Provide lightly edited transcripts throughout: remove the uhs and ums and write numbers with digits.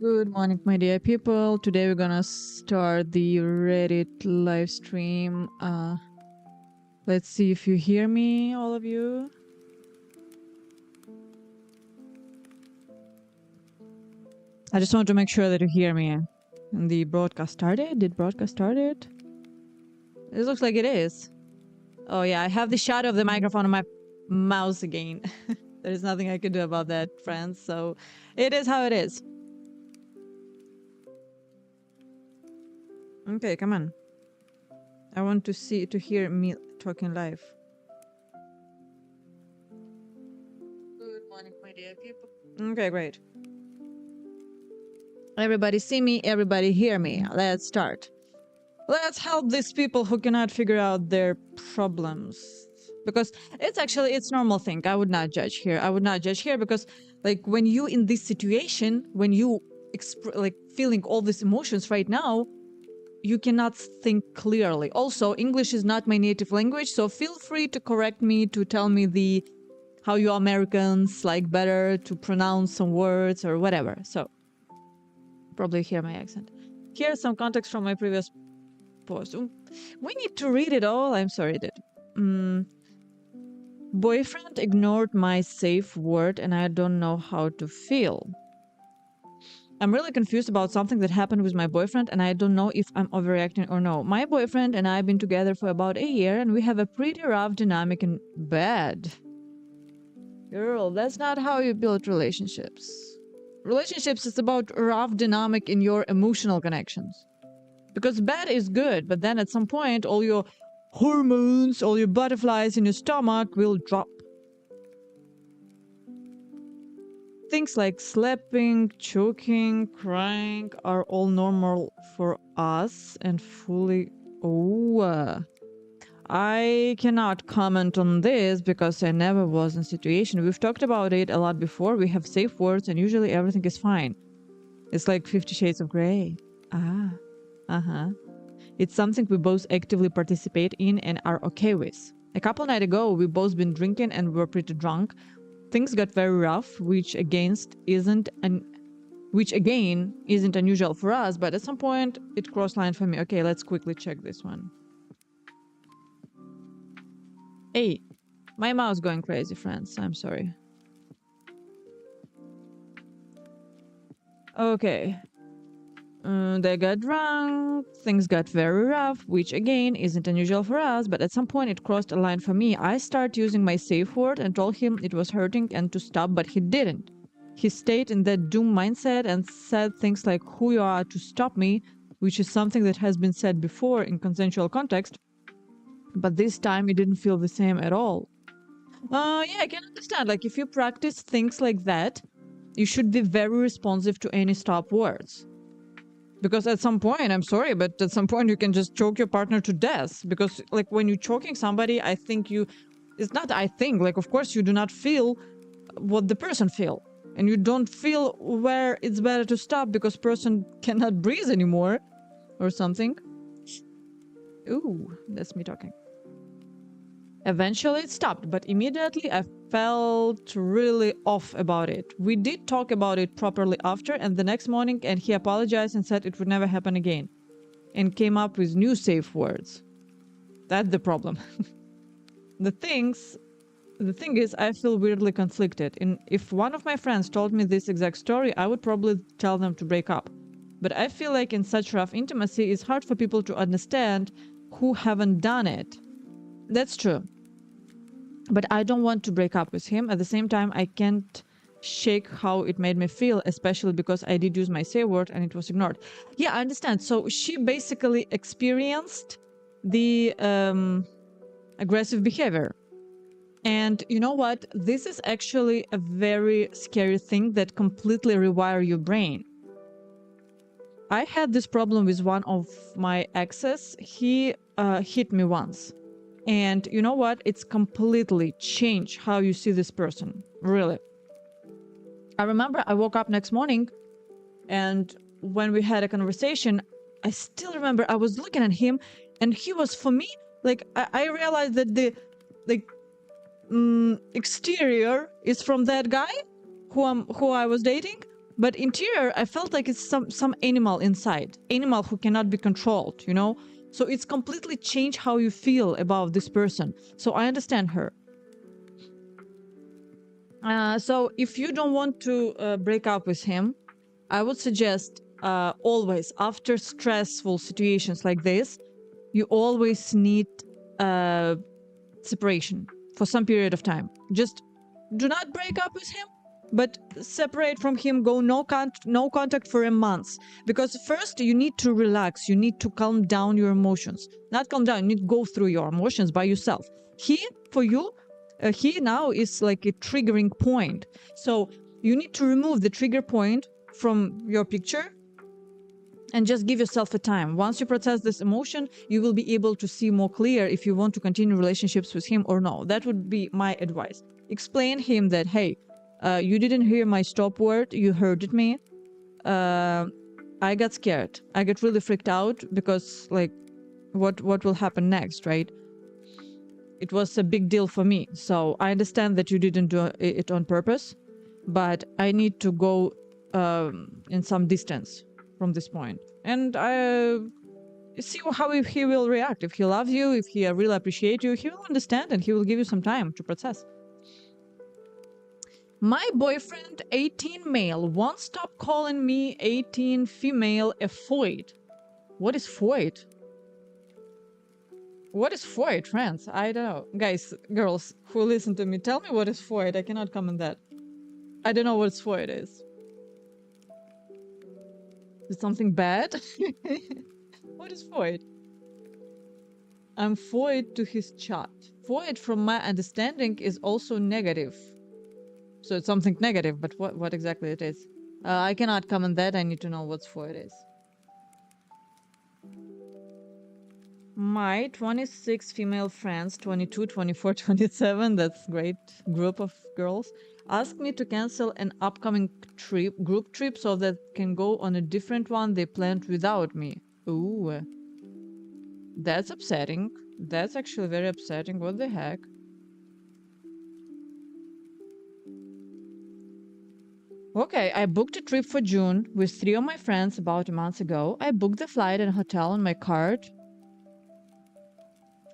Good morning, my dear people. Today we're gonna start the Reddit live stream. Let's see if you hear me, all of you. I just want to make sure that you hear me. And the broadcast started? Did broadcast started? It looks like it is. Oh yeah, I have the shadow of the microphone on my mouse again. There is nothing I can do about that, friends. So it is how it is. Okay, come on. I want to hear me talking live. Good morning, my dear people. Okay, great. Everybody see me, everybody hear me. Let's start. Let's help these people who cannot figure out their problems. Because it's normal thing. I would not judge here. I would not judge here because like when you in this situation, when you like feeling all these emotions right now, you cannot think clearly. Also, English is not my native language, so feel free to correct me, to tell me how you Americans like better to pronounce some words or whatever. So probably hear my accent. Here's some context from my previous post. We need to read it all. I'm sorry, dude. Boyfriend ignored my safe word and I don't know how to feel. I'm really confused about something that happened with my boyfriend and I don't know if I'm overreacting or no. My boyfriend and I have been together for about a year and we have a pretty rough dynamic in bed. Girl, that's not how you build relationships. Relationships is about rough dynamic in your emotional connections. Because bad is good, but then at some point all your hormones, all your butterflies in your stomach will drop. Things like slapping, choking, crying are all normal for us and fully... I cannot comment on this because I never was in a situation. We've talked about it a lot before. We have safe words and usually everything is fine. It's like 50 Shades of Grey. It's something we both actively participate in and are okay with. A couple nights ago, we both been drinking and were pretty drunk. Things got very rough, which again isn't unusual for us, but at some point it crossed line for me. Okay, let's quickly check this one. Hey, my mouse going crazy, friends. I'm sorry. Okay. They got drunk, things got very rough, which again isn't unusual for us, but at some point it crossed a line for me. I started using my safe word and told him it was hurting and to stop, but he didn't. He stayed in that doom mindset and said things like, who you are to stop me, which is something that has been said before in consensual context, but this time it didn't feel the same at all. Yeah, I can understand, like if you practice things like that, you should be very responsive to any stop words. Because at some point, I'm sorry, but at some point you can just choke your partner to death. Because like when you're choking somebody, it's not I think, like of course you do not feel what the person feel. And you don't feel where it's better to stop because person cannot breathe anymore or something. Ooh, that's me talking. Eventually it stopped, but immediately I felt really off about it. We did talk about it properly after and the next morning and he apologized and said it would never happen again. And came up with new safe words. That's the problem. The thing is, I feel weirdly conflicted. If one of my friends told me this exact story, I would probably tell them to break up. But I feel like in such rough intimacy, it's hard for people to understand who haven't done it. That's true. But I don't want to break up with him. At the same time, I can't shake how it made me feel, especially because I did use my safe word and it was ignored. Yeah, I understand. So she basically experienced the aggressive behavior. And you know what? This is actually a very scary thing that completely rewire your brain. I had this problem with one of my exes. He hit me once. And you know what? It's completely changed how you see this person. Really. I remember I woke up next morning and when we had a conversation, I still remember I was looking at him and he was, for me, like, I realized that the exterior is from that guy who I was dating, But interior, I felt like it's some animal inside, animal who cannot be controlled, you know? So it's completely changed how you feel about this person. So I understand her. So if you don't want to break up with him, I would suggest always after stressful situations like this, you always need separation for some period of time. Just do not break up with him, but separate from him. Go no contact for a month, because first you need to relax. You need to calm down your emotions. Not calm down. You need to go through your emotions by yourself. For you, he now is like a triggering point. So you need to remove the trigger point from your picture and just give yourself a time. Once you process this emotion, you will be able to see more clear if you want to continue relationships with him or no. That would be my advice. Explain him that, hey, you didn't hear my stop word, you heard me. I got scared. I got really freaked out because, like, what will happen next, right? It was a big deal for me. So I understand that you didn't do it on purpose, but I need to go in some distance from this point. And I see how he will react. If he loves you, if he really appreciates you, he will understand and he will give you some time to process. My boyfriend, 18 male, won't stop calling me 18 female a foid. What is foid? What is foid, friends? I don't know. Guys, girls who listen to me, tell me what is foid. I cannot comment that. I don't know what foid is. Is it something bad? What is foid? I'm foid to his chat. Foid, from my understanding, is also negative. So it's something negative, but what exactly it is? I cannot comment that. I need to know what foid is. My 26 female friends, 22, 24, 27, that's great group of girls, asked me to cancel an upcoming group trip so that can go on a different one they planned without me. Ooh. That's upsetting. That's actually very upsetting. What the heck? Okay, I booked a trip for June with 3 of my friends about a month ago. I booked the flight and hotel on my card,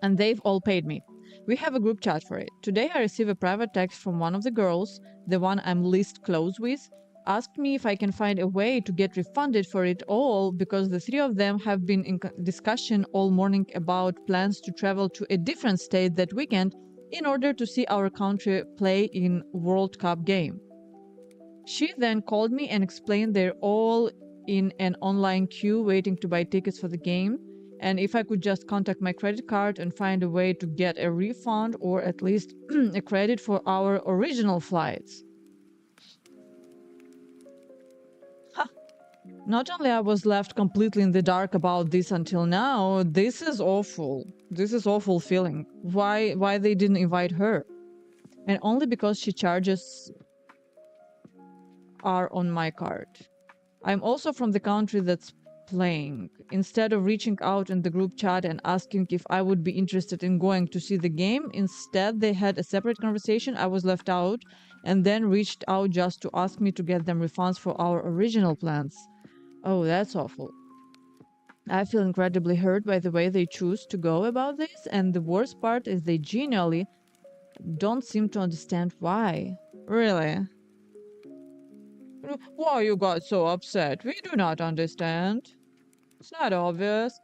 and they've all paid me. We have a group chat for it. Today I received a private text from one of the girls, the one I'm least close with, asked me if I can find a way to get refunded for it all because the 3 of them have been in discussion all morning about plans to travel to a different state that weekend in order to see our country play in World Cup game. She then called me and explained they're all in an online queue waiting to buy tickets for the game, and if I could just contact my credit card and find a way to get a refund or at least a credit for our original flights. Ha! Not only I was left completely in the dark about this until now, this is awful. This is awful feeling. Why they didn't invite her? And only because she charges are on my card. I'm also from the country that's playing. Instead of reaching out in the group chat and asking if I would be interested in going to see the game, instead they had a separate conversation. I was left out and then reached out just to ask me to get them refunds for our original plans. Oh, that's awful. I feel incredibly hurt by the way they choose to go about this, and the worst part is they genuinely don't seem to understand why. Really? Why you got so upset? We do not understand. It's not obvious.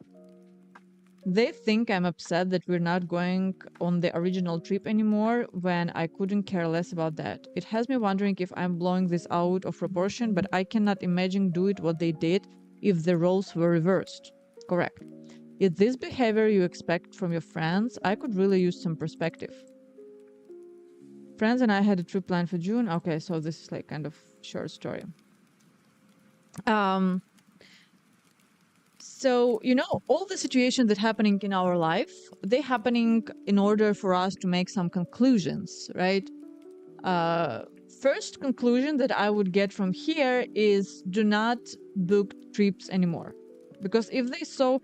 They think I'm upset that we're not going on the original trip anymore when I couldn't care less about that. It has me wondering if I'm blowing this out of proportion, but I cannot imagine do it what they did if the roles were reversed. Correct. Is this behavior you expect from your friends? I could really use some perspective. Friends and I had a trip planned for June. Okay, so this is like kind of short story. So, you know, all the situations that happening in our life, they happening in order for us to make some conclusions, right? First conclusion that I would get from here is do not book trips anymore. Because if they so,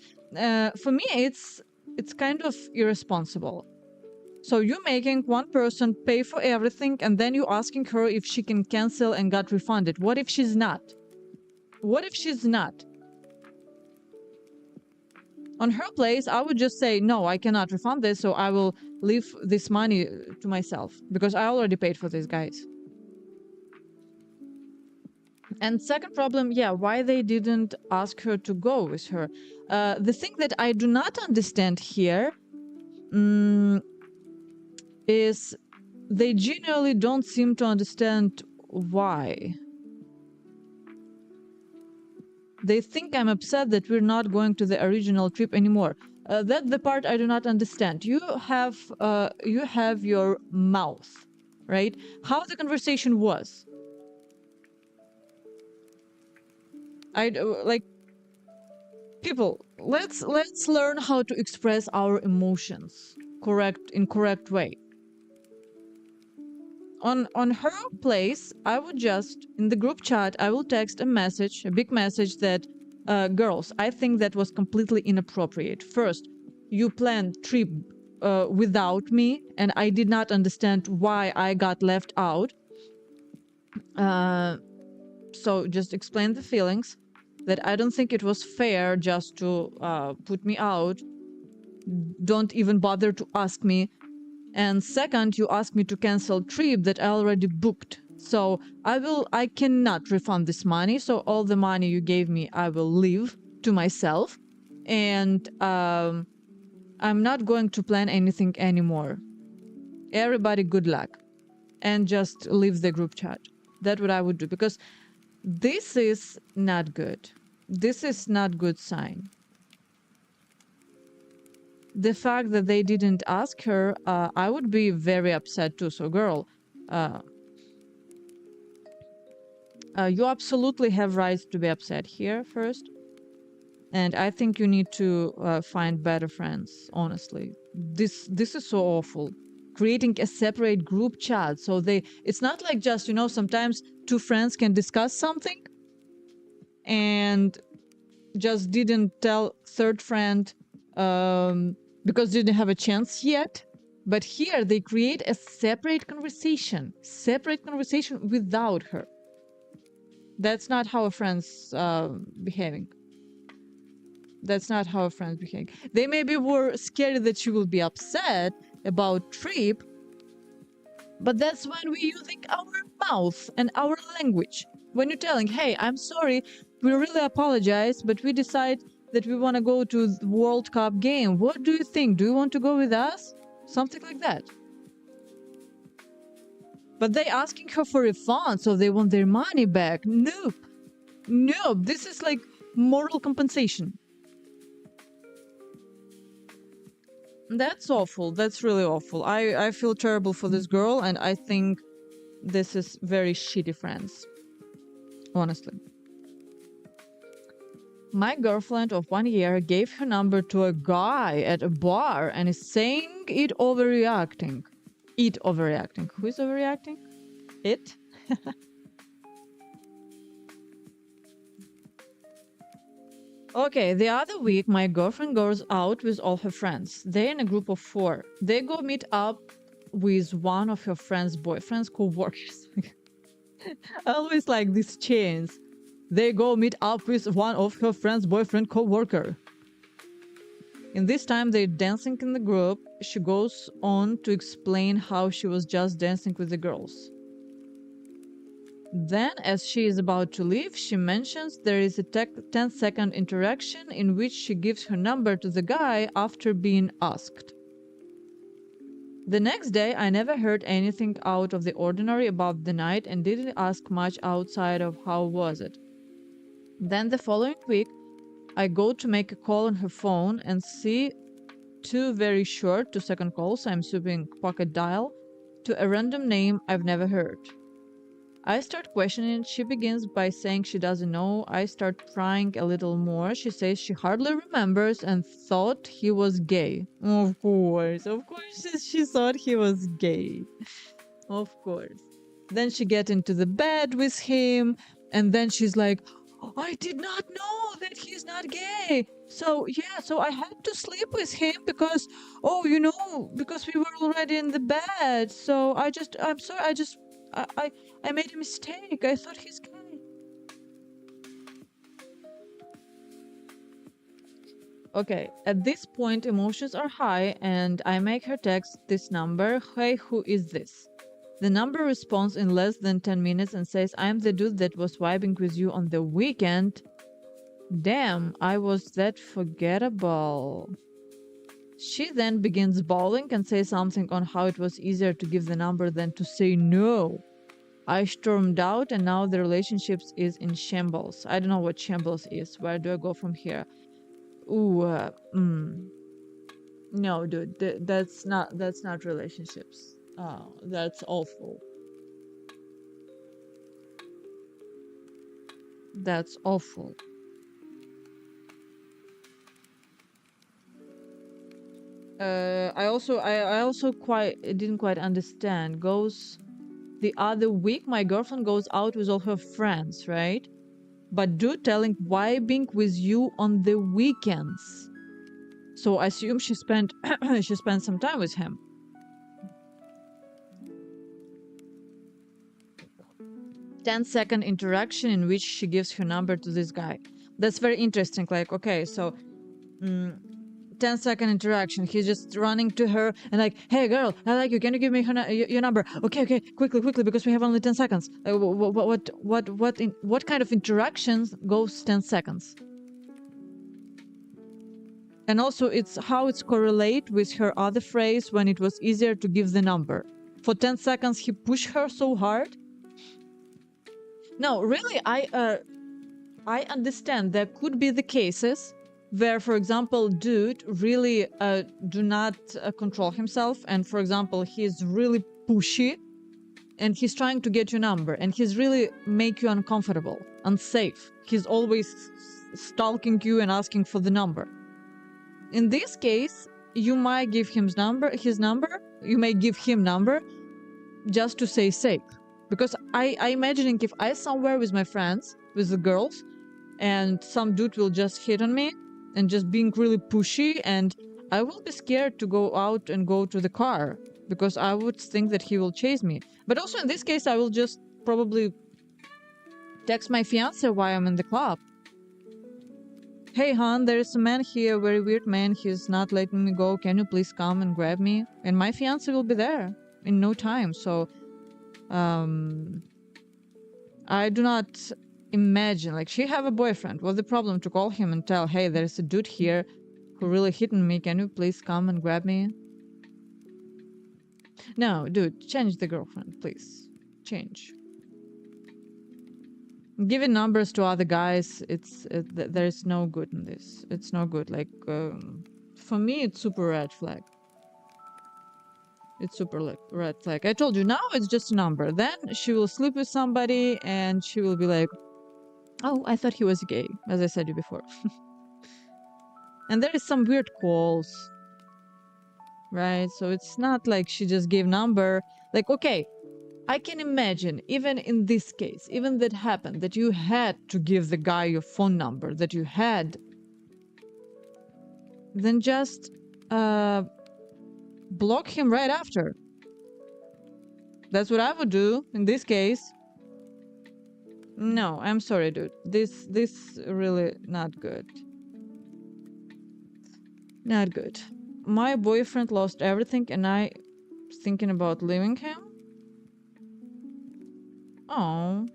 for me, it's kind of irresponsible. So you making one person pay for everything and then you asking her if she can cancel and got refunded. What if she's not? What if she's not? On her place, I would just say, no, I cannot refund this, so I will leave this money to myself because I already paid for this, guys. And second problem, yeah, why they didn't ask her to go with her. The thing that I do not understand here is they genuinely don't seem to understand why. They think I'm upset that we're not going to the original trip anymore. That's the part I do not understand. You have your mouth, right? How the conversation was. Like, people, let's learn how to express our emotions in correct way. On her place, I would just, in the group chat, I will text a big message that, girls, I think that was completely inappropriate. First, you planned trip without me, and I did not understand why I got left out. So just explain the feelings, that I don't think it was fair just to put me out. Don't even bother to ask me. And second, you asked me to cancel trip that I already booked. So I cannot refund this money. So all the money you gave me, I will leave to myself. And I'm not going to plan anything anymore. Everybody, good luck. And just leave the group chat. That's what I would do, because this is not good. This is not good sign. The fact that they didn't ask her, I would be very upset too. So girl, you absolutely have rights to be upset here first. And I think you need to find better friends, honestly. This is so awful. Creating a separate group chat. So it's not like just, sometimes two friends can discuss something and just didn't tell third friend because they didn't have a chance yet. But here they create a separate conversation without her. That's not how a friend's behaving. That's not how a friend's behaving. They maybe were scared that she will be upset about trip, but that's when we're using our mouth and our language. When you're telling, hey, I'm sorry, we really apologize, but we decide that we want to go to the World Cup game. What do you think? Do you want to go with us? Something like that. But they asking her for a refund, so they want their money back. Nope. Nope. This is like moral compensation. That's awful. That's really awful. I feel terrible for this girl, and I think this is very shitty friends. Honestly. My girlfriend of 1 year gave her number to a guy at a bar and is saying it overreacting. It overreacting. Who is overreacting? It? Okay, the other week, my girlfriend goes out with all her friends. They're in a group of 4. They go meet up with one of her friend's boyfriend's co-workers. I always like these chains. They go meet up with one of her friend's boyfriend co-worker. In this time, they're dancing in the group. She goes on to explain how she was just dancing with the girls. Then, as she is about to leave, she mentions there is a 10-second interaction in which she gives her number to the guy after being asked. The next day, I never heard anything out of the ordinary about the night and didn't ask much outside of how was it. Then the following week, I go to make a call on her phone and see 2 very short 2-second calls, I'm assuming pocket dial, to a random name I've never heard. I start questioning. She begins by saying she doesn't know. I start prying a little more. She says she hardly remembers and thought he was gay. Of course she thought he was gay. Of course. Then she get into the bed with him, and then she's like, I did not know that he's not gay. So yeah, so I had to sleep with him because, oh, because we were already in the bed. So I'm sorry, I made a mistake. I thought he's gay. Okay, at this point, emotions are high, and I make her text this number. Hey, who is this? The number responds in less than 10 minutes and says, I'm the dude that was vibing with you on the weekend. Damn, I was that forgettable. She then begins bawling and says something on how it was easier to give the number than to say no. I stormed out, and now the relationship is in shambles. I don't know what shambles is. Where do I go from here? Ooh, no, dude, that's not relationships. Oh, that's awful. That's awful. I also didn't quite understand. Goes the other week, my girlfriend goes out with all her friends, right? But do telling vibing with you on the weekends. So I assume she spent she spent some time with him. 10-second interaction in which she gives her number to this guy. That's very interesting. Like, okay, so 10-second interaction. He's just running to her and like, hey girl, I like you. Can you give me your number? Okay, quickly, because we have only 10 seconds. What kind of interactions goes 10 seconds? And also, it's how it's correlate with her other phrase when it was easier to give the number. For 10 seconds, he pushed her so hard. No, really, I understand there could be the cases where, for example, dude really do not control himself, and for example, he's really pushy, and he's trying to get your number, and he's really make you uncomfortable, unsafe. He's always stalking you and asking for the number. In this case, you might give him his number. You may give him number just to say safe. Because I imagining if I somewhere with my friends, with the girls, and some dude will just hit on me and just being really pushy, and I will be scared to go out and go to the car because I would think that he will chase me. But also in this case, I will just probably text my fiance while I'm in the club. Hey, hon, there's a man here, very weird man. He's not letting me go. Can you please come and grab me? And my fiance will be there in no time. So, I do not imagine, like, she have a boyfriend. What's the problem to call him and tell, hey, there's a dude here who really hitting me. Can you please come and grab me? No, dude, change the girlfriend, please. Change. Giving numbers to other guys, there's no good in this. It's no good. Like, for me, it's super red flag. It's super red flag. I told you, now it's just a number. Then she will sleep with somebody and she will be like, oh, I thought he was gay, as I said you before. And there is some weird calls, right? So it's not like she just gave number. Like, okay, I can imagine, even in this case, even that happened, that you had to give the guy your phone number, that you had, then just block him right after. That's what I would do in this case. No, I'm sorry, dude. This really not good. Not good. My boyfriend lost everything and I thinking about leaving him. Oh,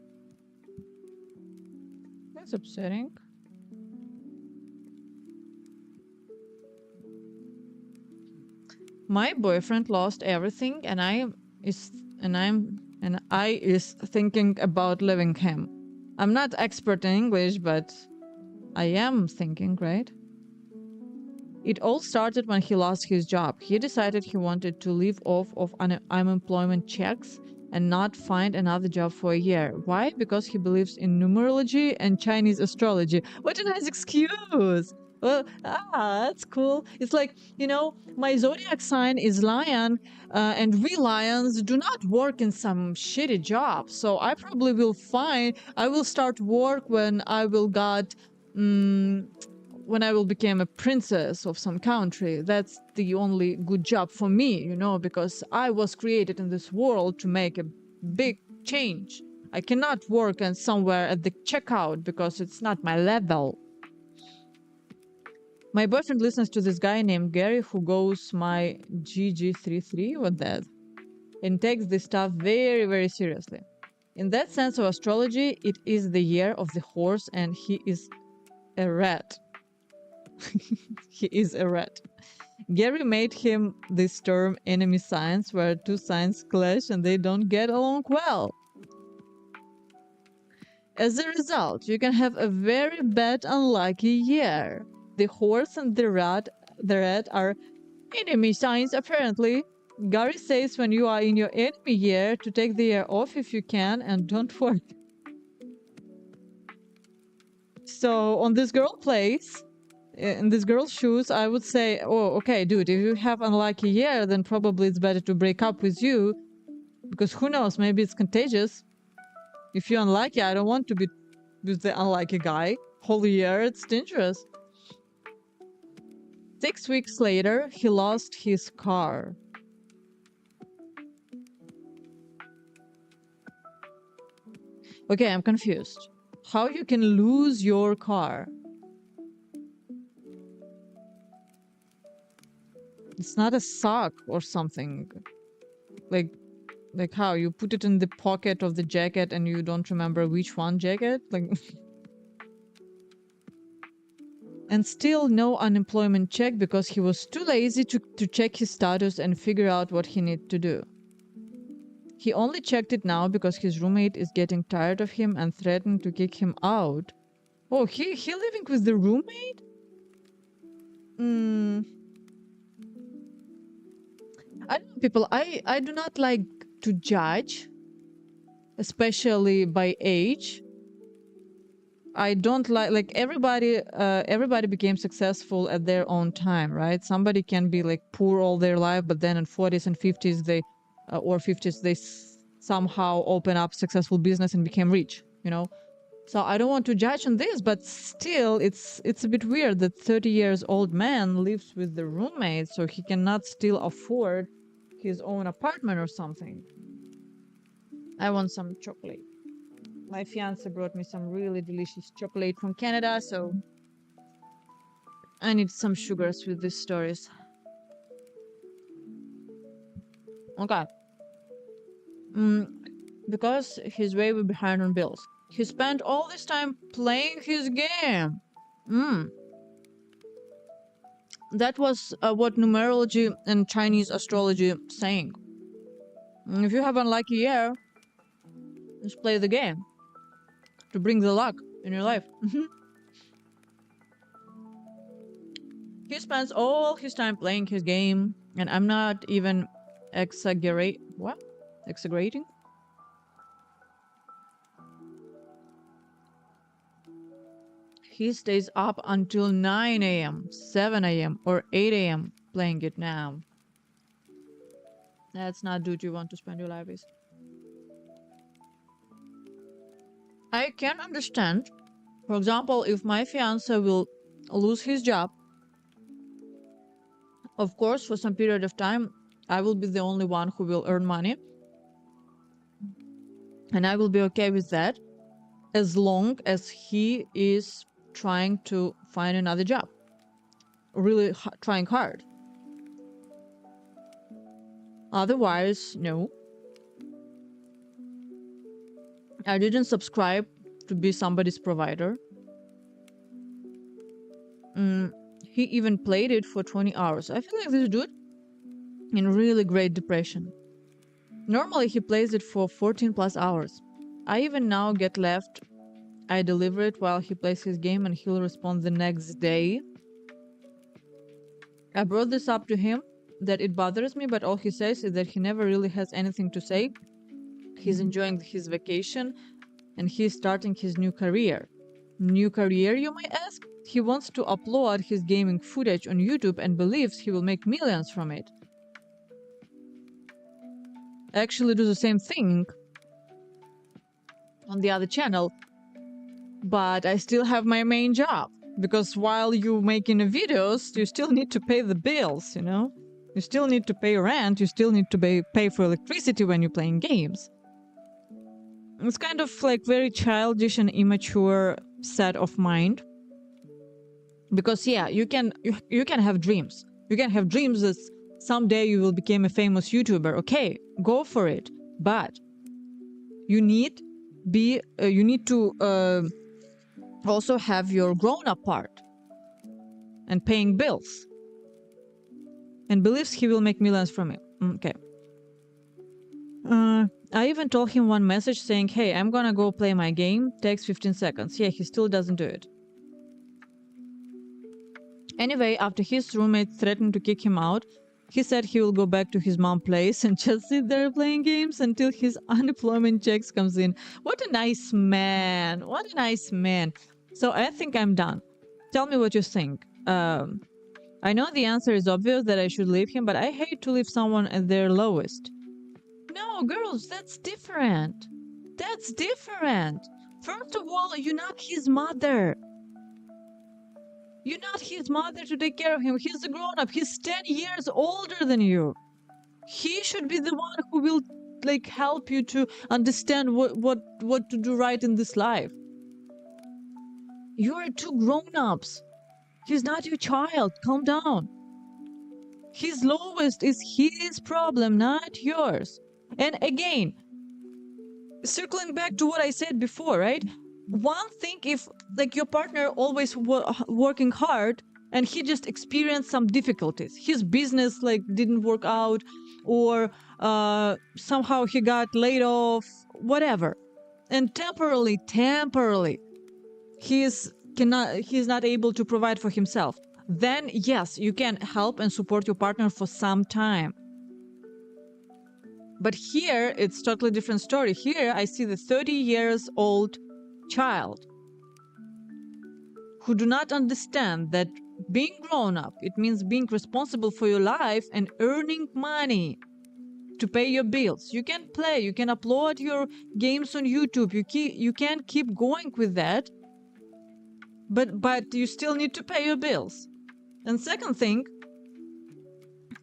that's upsetting. My boyfriend lost everything, and I is thinking about leaving him. I'm not expert in English, but I am thinking, right? It all started when he lost his job. He decided he wanted to live off of unemployment checks and not find another job for a year. Why? Because he believes in numerology and Chinese astrology. What a nice excuse! Well, that's cool. It's like, my zodiac sign is lion, and we lions do not work in some shitty job. So I will start work when I will mm, when I will become a princess of some country. That's the only good job for me, because I was created in this world to make a big change. I cannot work and somewhere at the checkout because it's not my level. My boyfriend listens to this guy named Gary who goes my GG33, what that, and takes this stuff very, very seriously. In that sense of astrology, it is the year of the horse, and he is a rat. He is a rat. Gary made him this term enemy signs, where two signs clash and they don't get along well. As a result, you can have a very bad, unlucky year. The horse and the rat are enemy signs, apparently. Gary says when you are in your enemy year to take the year off if you can and don't work. So on this girl place, in this girl's shoes, I would say, oh, okay, dude, if you have unlucky year, then probably it's better to break up with you, because who knows, maybe it's contagious. If you're unlucky, I don't want to be with the unlucky guy. Whole year, it's dangerous. 6 weeks later, he lost his car. Okay, I'm confused. How you can lose your car? It's not a sock or something. Like how you put it in the pocket of the jacket and you don't remember which one jacket? Like and still no unemployment check because he was too lazy to check his status and figure out what he needed to do. He only checked it now because his roommate is getting tired of him and threatened to kick him out. Oh, he living with the roommate? I don't know, people. I do not like to judge, especially by age. I don't like everybody became successful at their own time, right? Somebody can be like poor all their life, but then in 40s and 50s or 50s they somehow open up successful business and became rich, So I don't want to judge on this, but still it's a bit weird that 30 years old man lives with the roommate, so he cannot still afford his own apartment or something. I want some chocolate. My fiance brought me some really delicious chocolate from Canada, so I need some sugars with these stories. Okay. Because he's way behind on bills. He spent all this time playing his game. That was what numerology and Chinese astrology saying. If you have unlucky year, just play the game to bring the luck in your life. He spends all his time playing his game, and I'm not even exaggerating. He stays up until 9 a.m., 7 a.m., or 8 a.m. playing it now. That's not dude you want to spend your life with. I can understand, for example, if my fiance will lose his job, of course, for some period of time, I will be the only one who will earn money. And I will be okay with that as long as he is trying to find another job. Really trying hard. Otherwise, no. I didn't subscribe to be somebody's provider. He even played it for 20 hours. I feel like this dude in really great depression. Normally he plays it for 14 plus hours. I even now get left. I deliver it while he plays his game and he'll respond the next day. I brought this up to him that it bothers me, but all he says is that he never really has anything to say. He's enjoying his vacation and he's starting his new career. New career, you might ask? he wants to upload his gaming footage on YouTube and believes he will make millions from it. I actually do the same thing on the other channel, but I still have my main job, because while you're making the videos, you still need to pay the bills, you know? You still need to pay rent, you still need to pay for electricity when you're playing games. It's kind of like very childish and immature set of mind. Because yeah, you can have dreams. You can have dreams that someday you will become a famous YouTuber. Okay, go for it. But you need to also have your grown-up part and paying bills. And believes he will make millions from it. Okay. I even told him one message saying, hey, I'm gonna go play my game. Takes 15 seconds. Yeah, he still doesn't do it. Anyway, after his roommate threatened to kick him out, he said he will go back to his mom's place and just sit there playing games until his unemployment checks comes in. What a nice man. What a nice man. So I think I'm done. Tell me what you think. I know the answer is obvious that I should leave him, but I hate to leave someone at their lowest. No, girls, that's different. That's different. First of all, you're not his mother. You're not his mother to take care of him. He's a grown-up. He's 10 years older than you. He should be the one who will like help you to understand what to do right in this life. You are two grown-ups. He's not your child. Calm down. His lowest is his problem, not yours. And again, circling back to what I said before, right? One thing if like your partner always working hard and he just experienced some difficulties, his business like didn't work out, or somehow he got laid off, whatever, and temporarily he's not able to provide for himself, then yes, you can help and support your partner for some time. But here it's totally different story. Here I see the 30 years old child who do not understand that being grown up, it means being responsible for your life and earning money to pay your bills. You can play, you can upload your games on YouTube, you can keep going with that, but you still need to pay your bills. And second thing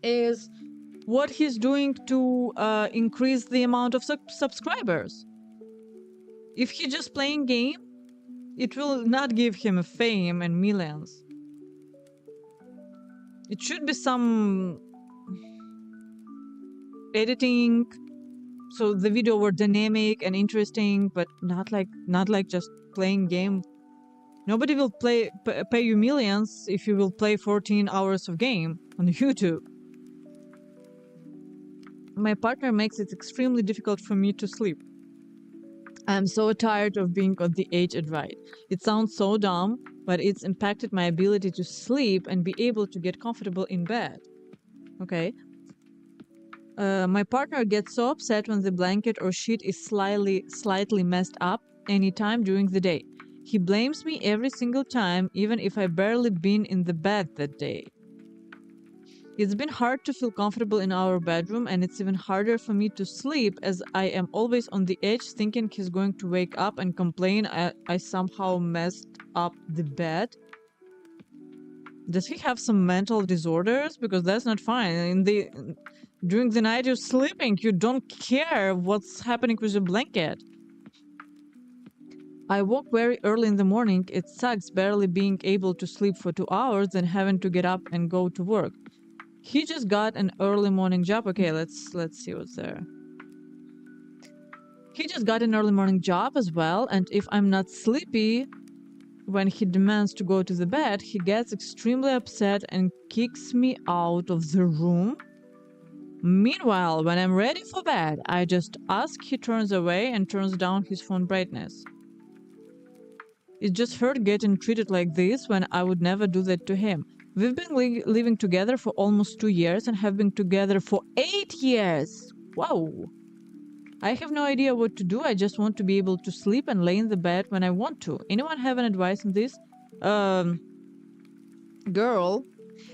is what he's doing to increase the amount of subscribers. If he's just playing game, it will not give him a fame and millions. It should be some editing, so the video were dynamic and interesting, but not like just playing game. Nobody will pay you millions if you will play 14 hours of game on YouTube. My partner makes it extremely difficult for me to sleep. I'm so tired of being on the edge at night. It sounds so dumb, but it's impacted my ability to sleep and be able to get comfortable in bed. Okay. My partner gets so upset when the blanket or sheet is slightly messed up anytime during the day. He blames me every single time, even if I barely been in the bed that day. It's been hard to feel comfortable in our bedroom, and it's even harder for me to sleep as I am always on the edge thinking he's going to wake up and complain I somehow messed up the bed. Does he have some mental disorders? Because that's not fine. During the night you're sleeping, you don't care what's happening with your blanket. I woke very early in the morning. It sucks barely being able to sleep for 2 hours and having to get up and go to work. He just got an early morning job. Okay, let's see what's there. He just got an early morning job as well, and if I'm not sleepy when he demands to go to the bed, he gets extremely upset and kicks me out of the room. Meanwhile, when I'm ready for bed, I just ask, he turns away and turns down his phone brightness. It just hurt getting treated like this when I would never do that to him. We've been living together for almost 2 years and have been together for 8 years. Wow. I have no idea what to do. I just want to be able to sleep and lay in the bed when I want to. Anyone have an advice on this? Girl,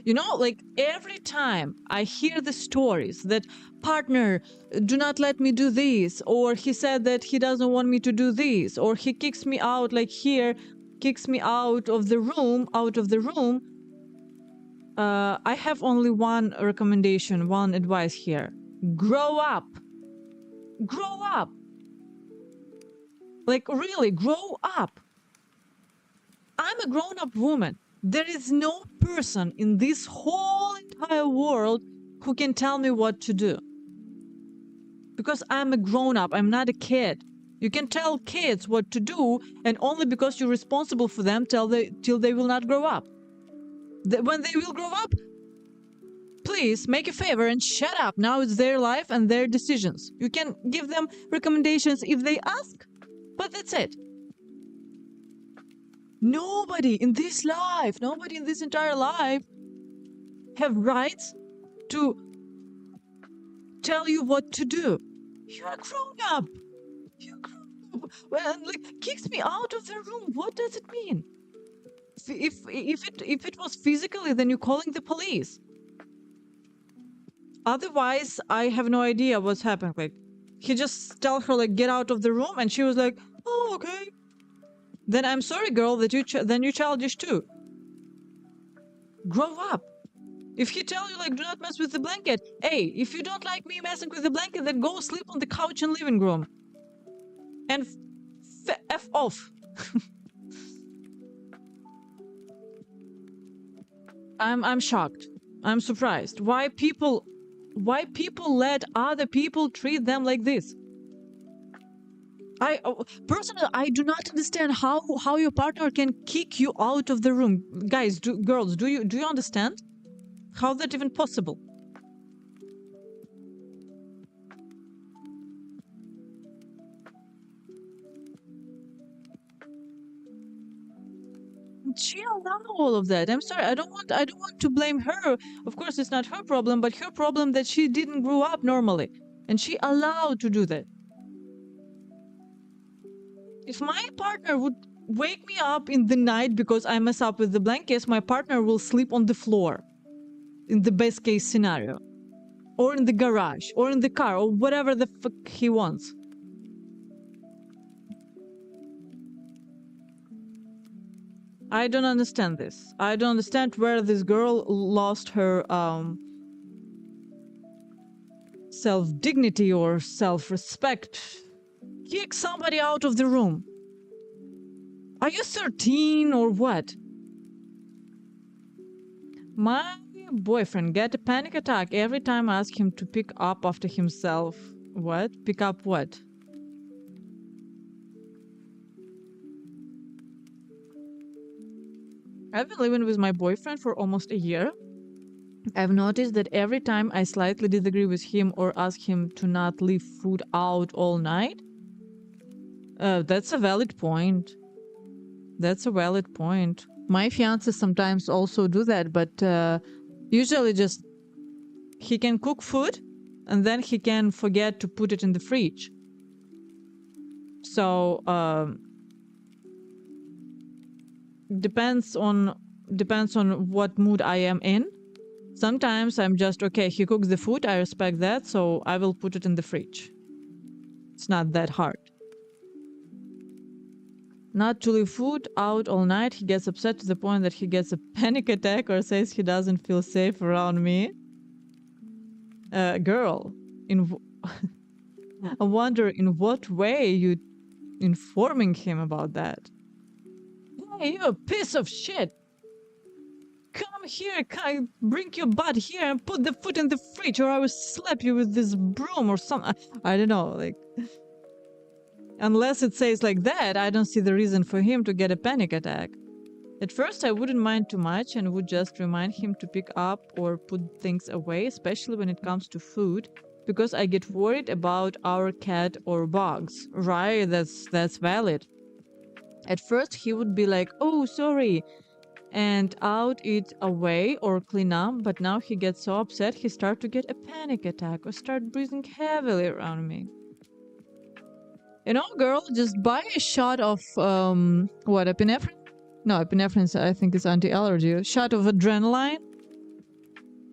you know, like every time I hear the stories that partner, do not let me do this, or he said that he doesn't want me to do this, or he kicks me out, like here, kicks me out of the room. I have only one recommendation, one advice here. Grow up. Grow up. Like, really, grow up. I'm a grown up woman. There is no person in this whole entire world who can tell me what to do. Because I'm a grown up, I'm not a kid. You can tell kids what to do, and only because you're responsible for them till they will not grow up. When they will grow up, please make a favor and shut up. Now it's their life and their decisions. You can give them recommendations if they ask, but that's it. Nobody in this life, nobody in this entire life have rights to tell you what to do. You're grown up. You're grown up. Well, like, kicks me out of the room. What does it mean? If it was physically, then you're calling the police. Otherwise, I have no idea what's happening. Like, he just tell her like get out of the room, and she was like, "Oh, okay." Then I'm sorry, girl, that then you're childish too. Grow up. If he tell you like do not mess with the blanket, hey, if you don't like me messing with the blanket, then go sleep on the couch in living room. And f off. I'm shocked. I'm surprised. Why people let other people treat them like this? Personally, I do not understand how your partner can kick you out of the room. Guys, girls, do you understand? How is that even possible? She allowed all of that. I'm sorry. I don't want to blame her. Of course, it's not her problem, but her problem that she didn't grow up normally, and she allowed to do that. If my partner would wake me up in the night because I mess up with the blankets, my partner will sleep on the floor. In the best case scenario, or in the garage, or in the car, or whatever the fuck he wants. I don't understand this. I don't understand where this girl lost her self-dignity or self-respect. Kick somebody out of the room. Are you 13 or what? My boyfriend get a panic attack every time I ask him to pick up after himself. What? Pick up what? I've been living with my boyfriend for almost a year. I've noticed that every time I slightly disagree with him or ask him to not leave food out all night, that's a valid point. That's a valid point. My fiance sometimes also do that, but usually just he can cook food and then he can forget to put it in the fridge. So depends on what mood I am in. Sometimes I'm just okay, he cooks the food, I respect that, so I will put it in the fridge. It's not that hard. Not to leave food out all night, he gets upset to the point that he gets a panic attack or says he doesn't feel safe around me. Girl, I wonder in what way you informing him about that. Hey, you a piece of shit! Come here, bring your butt here and put the food in the fridge or I will slap you with this broom or something. I don't know, like... Unless it says like that, I don't see the reason for him to get a panic attack. At first, I wouldn't mind too much and would just remind him to pick up or put things away, especially when it comes to food, because I get worried about our cat or bugs. Right, that's valid. At first, he would be like, oh, sorry, and out it away or clean up, but now he gets so upset he starts to get a panic attack or start breathing heavily around me. You know, girl, just buy a shot of, what, epinephrine? No, epinephrine, I think, is anti-allergy. A shot of adrenaline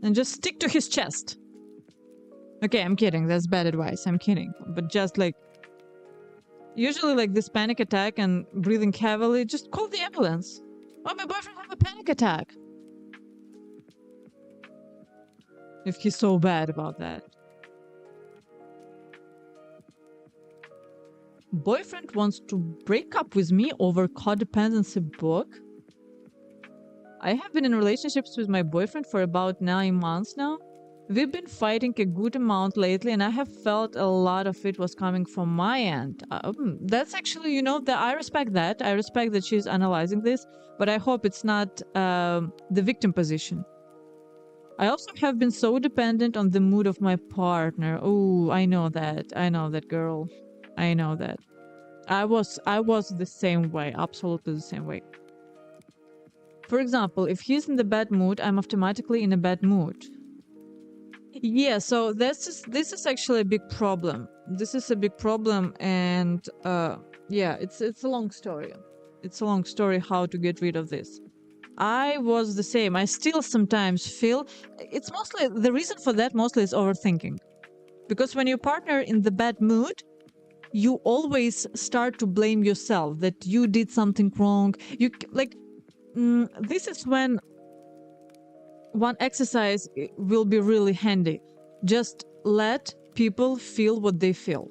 and just stick to his chest. Okay, I'm kidding. That's bad advice. I'm kidding. But just like, usually like this panic attack and breathing heavily, just call the ambulance. Oh, my boyfriend have a panic attack. If he's so bad about that. Boyfriend wants to break up with me over codependency book. I have been in relationships with my boyfriend for about 9 months now. We've been fighting a good amount lately, and I have felt a lot of it was coming from my end. That's actually, you know, I respect that. I respect that she's analyzing this, but I hope it's not the victim position. I also have been so dependent on the mood of my partner. Oh, I know that. I know that, girl. I know that. I was the same way, absolutely the same way. For example, if he's in the bad mood, I'm automatically in a bad mood. Yeah, so this is actually a big problem. This is a big problem, and yeah, it's a long story. It's a long story how to get rid of this. I was the same. I still sometimes feel it's mostly the reason for that mostly is overthinking. Because when your partner in the bad mood, you always start to blame yourself that you did something wrong. You like this is when one exercise will be really handy. Just let people feel what they feel.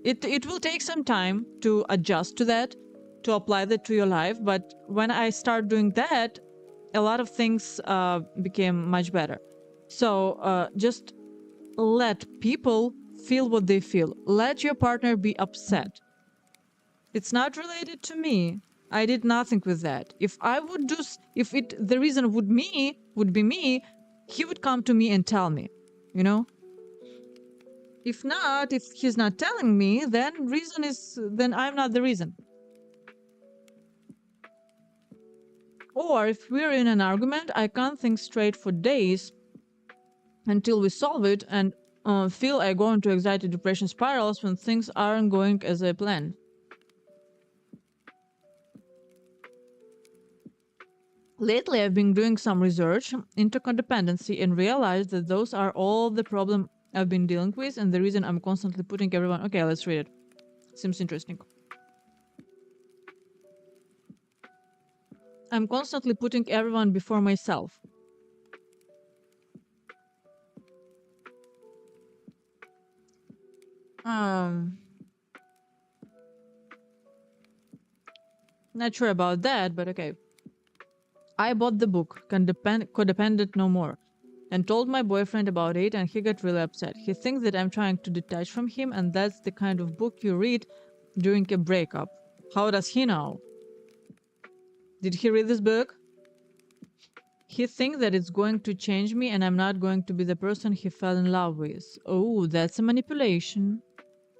It will take some time to adjust to that, to apply that to your life. But when I start doing that, a lot of things became much better. So just let people feel what they feel. Let your partner be upset. It's not related to me. I did nothing with that. If I would do, if it, the reason would be me, he would come to me and tell me, you know? If not, if he's not telling me, then then I'm not the reason. Or if we're in an argument, I can't think straight for days until we solve it and feel I go into anxiety depression spirals when things aren't going as I planned. Lately, I've been doing some research into codependency and realized that those are all the problem I've been dealing with and the reason I'm constantly putting everyone... Okay, let's read it. Seems interesting. I'm constantly putting everyone before myself. Not sure about that, but okay. I bought the book, Codependent No More, and told my boyfriend about it, and he got really upset. He thinks that I'm trying to detach from him, and that's the kind of book you read during a breakup. How does he know? Did he read this book? He thinks that it's going to change me and I'm not going to be the person he fell in love with. Oh, that's a manipulation.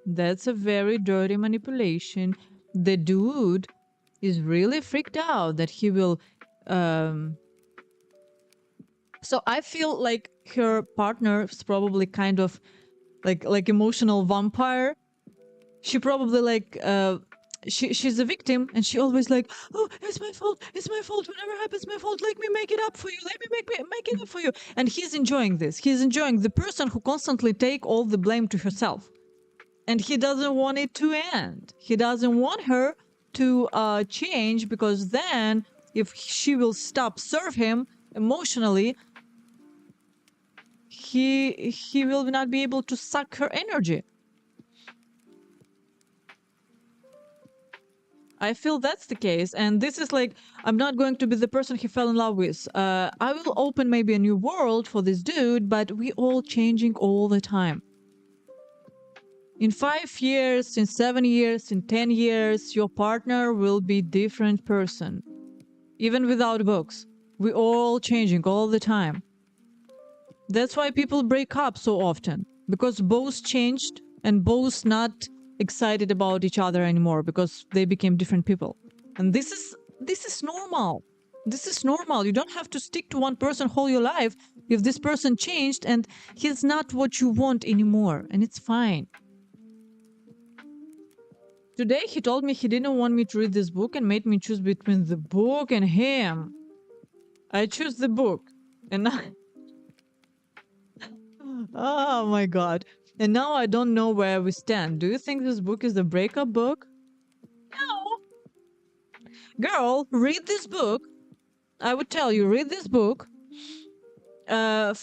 That's a very dirty manipulation. The dude is really freaked out that he will... So I feel like her partner is probably kind of like emotional vampire. She probably like... she's a victim and she always like, oh, it's my fault, whatever happens, my fault, let me make it up for you, let me make it up for you. And he's enjoying this. He's enjoying the person who constantly take all the blame to herself. And he doesn't want it to end. He doesn't want her to change, because then if she will stop serve him emotionally, he will not be able to suck her energy. I feel that's the case, and this is like, I'm not going to be the person he fell in love with. I will open maybe a new world for this dude, but we all changing all the time. In 5 years, in 7 years, in 10 years, your partner will be different person. Even without books. We all changing all the time. That's why people break up so often. Because both changed and both not excited about each other anymore because they became different people. And this is normal. This is normal. You don't have to stick to one person whole your life if this person changed and he's not what you want anymore, and it's fine. Today he told me he didn't want me to read this book and made me choose between the book and him. I choose the book. And now, oh my god. And now I don't know where we stand. Do you think this book is the breakup book? No. Girl, read this book. I would tell you, read this book. I'm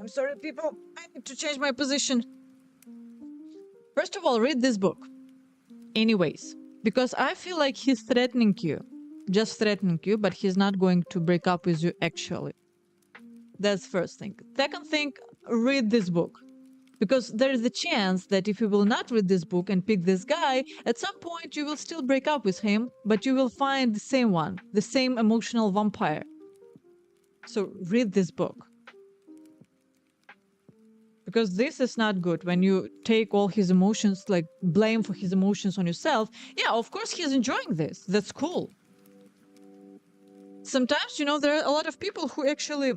sorry, people. I need to change my position. First of all, read this book. Anyways, because I feel like he's threatening you. Just threatening you, but he's not going to break up with you actually. That's first thing. Second thing, read this book. Because there is a chance that if you will not read this book and pick this guy, at some point you will still break up with him, but you will find the same one, the same emotional vampire. So read this book. Because this is not good when you take all his emotions, like blame for his emotions on yourself. Yeah, of course he's enjoying this. That's cool. Sometimes, there are a lot of people who actually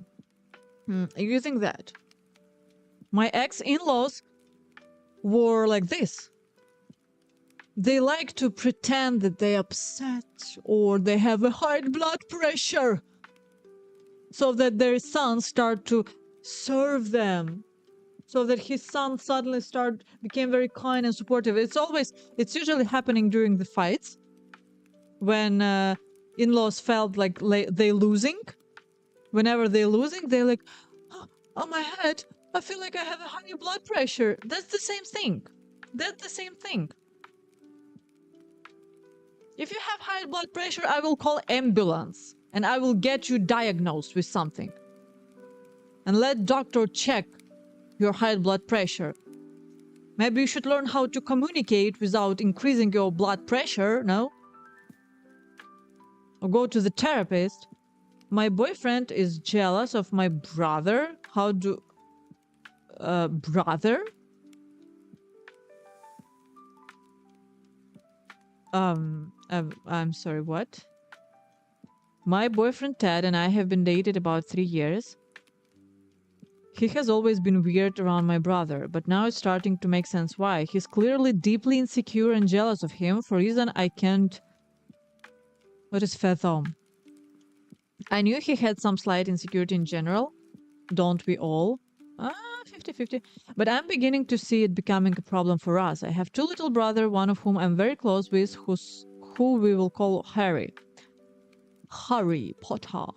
using that. My ex-in-laws were like this. They like to pretend that they're upset or they have a high blood pressure so that their sons start to serve them. So that his son suddenly became very kind and supportive. It's usually happening during the fights when in-laws felt like they losing. Whenever they're losing, they're like, oh my head, I feel like I have a high blood pressure. That's the same thing. That's the same thing. If you have high blood pressure, I will call ambulance and I will get you diagnosed with something. And let doctor check your high blood pressure. Maybe you should learn how to communicate without increasing your blood pressure, no? Or go to the therapist. My boyfriend is jealous of my brother. How do... brother? I'm sorry, what? My boyfriend Ted and I have been dated about 3 years. He has always been weird around my brother, but now it's starting to make sense why. He's clearly deeply insecure and jealous of him for a reason I can't... What is fathom? I knew he had some slight insecurity in general. Don't we all? 50-50. But I'm beginning to see it becoming a problem for us. I have 2 little brothers, one of whom I'm very close with, who we will call Harry. Harry Potter.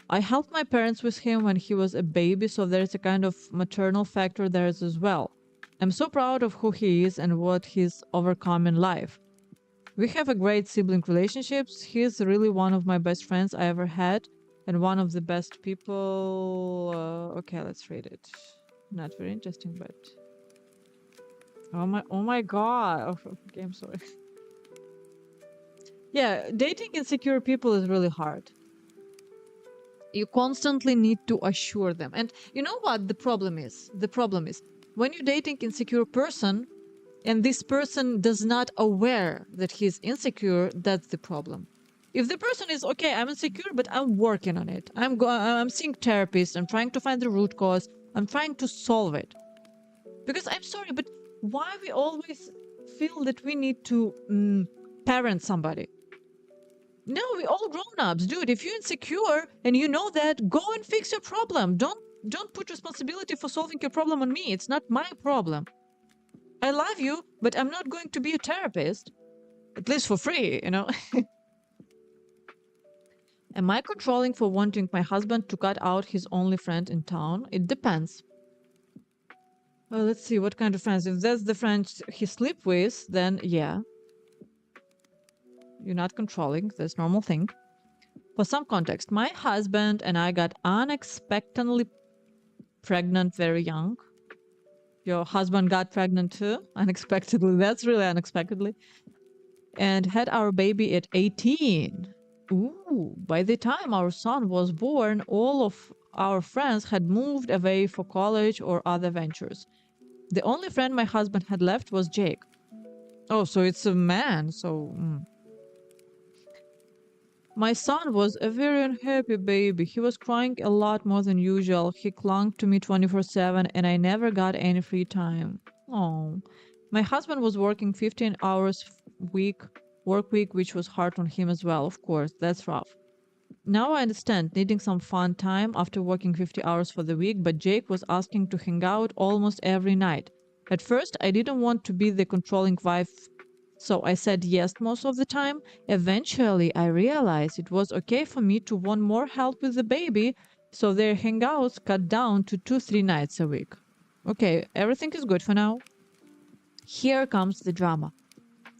I helped my parents with him when he was a baby, so there's a kind of maternal factor there as well. I'm so proud of who he is and what he's overcome in life. We have a great sibling relationships. He's really one of my best friends I ever had and one of the best people. Okay, let's read it. Not very interesting, but... Oh my god. Oh, okay, I'm sorry. Yeah, dating insecure people is really hard. You constantly need to assure them. And you know what the problem is? The problem is when you're dating insecure person and this person does not aware that he's insecure, that's the problem. If the person is, okay, I'm insecure, but I'm working on it. I'm seeing therapists. I'm trying to find the root cause. I'm trying to solve it. Because I'm sorry, but why we always feel that we need to parent somebody? No, we all grown-ups, dude. If you're insecure and you know that, go and fix your problem. Don't put responsibility for solving your problem on me. It's not my problem. I love you, but I'm not going to be a therapist. At least for free, Am I controlling for wanting my husband to cut out his only friend in town? It depends. Well, let's see, what kind of friends? If that's the friends he sleep with, then yeah. You're not controlling. That's normal thing. For some context, my husband and I got unexpectedly pregnant very young. Your husband got pregnant too? Unexpectedly. That's really unexpectedly. And had our baby at 18. Ooh, by the time our son was born, all of our friends had moved away for college or other ventures. The only friend my husband had left was Jake. Oh, so it's a man, so... My son was a very unhappy baby. He was crying a lot more than usual. He clung to me 24/7 and I never got any free time. Oh. My husband was working 15 hours work week, which was hard on him as well. Of course, that's rough. Now I understand needing some fun time after working 50 hours for the week, but Jake was asking to hang out almost every night. At first, I didn't want to be the controlling wife, so I said yes most of the time. Eventually, I realized it was okay for me to want more help with the baby, so their hangouts cut down to 2-3 nights a week. Okay, everything is good for now. Here comes the drama.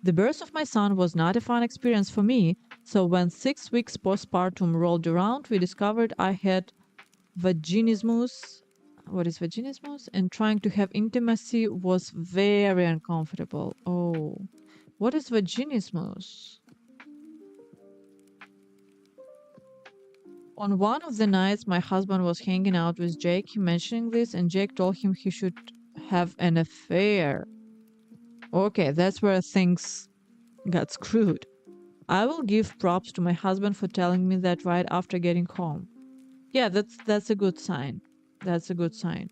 The birth of my son was not a fun experience for me, so when 6 weeks postpartum rolled around, we discovered I had vaginismus. What is vaginismus? And trying to have intimacy was very uncomfortable. Oh, what is vaginismus? On one of the nights, my husband was hanging out with Jake, he mentioning this, and Jake told him he should have an affair. Okay, that's where things got screwed. I will give props to my husband for telling me that right after getting home. Yeah, that's a good sign. That's a good sign.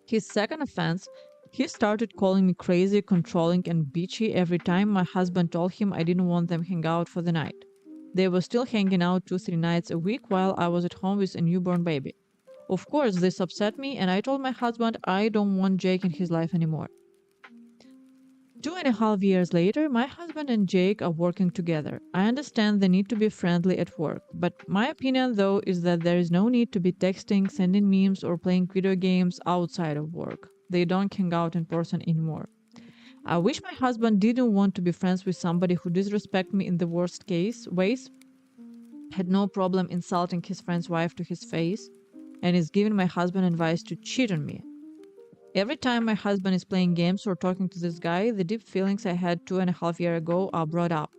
His second offense, he started calling me crazy, controlling, and bitchy every time my husband told him I didn't want them hang out for the night. They were still hanging out 2-3 nights a week while I was at home with a newborn baby. Of course, this upset me, and I told my husband I don't want Jake in his life anymore. 2.5 years later, my husband and Jake are working together. I understand the need to be friendly at work, but my opinion, though, is that there is no need to be texting, sending memes, or playing video games outside of work. They don't hang out in person anymore. I wish my husband didn't want to be friends with somebody who disrespects me in the worst case ways, had no problem insulting his friend's wife to his face, and is giving my husband advice to cheat on me. Every time my husband is playing games or talking to this guy, the deep feelings I had 2.5 years ago are brought up.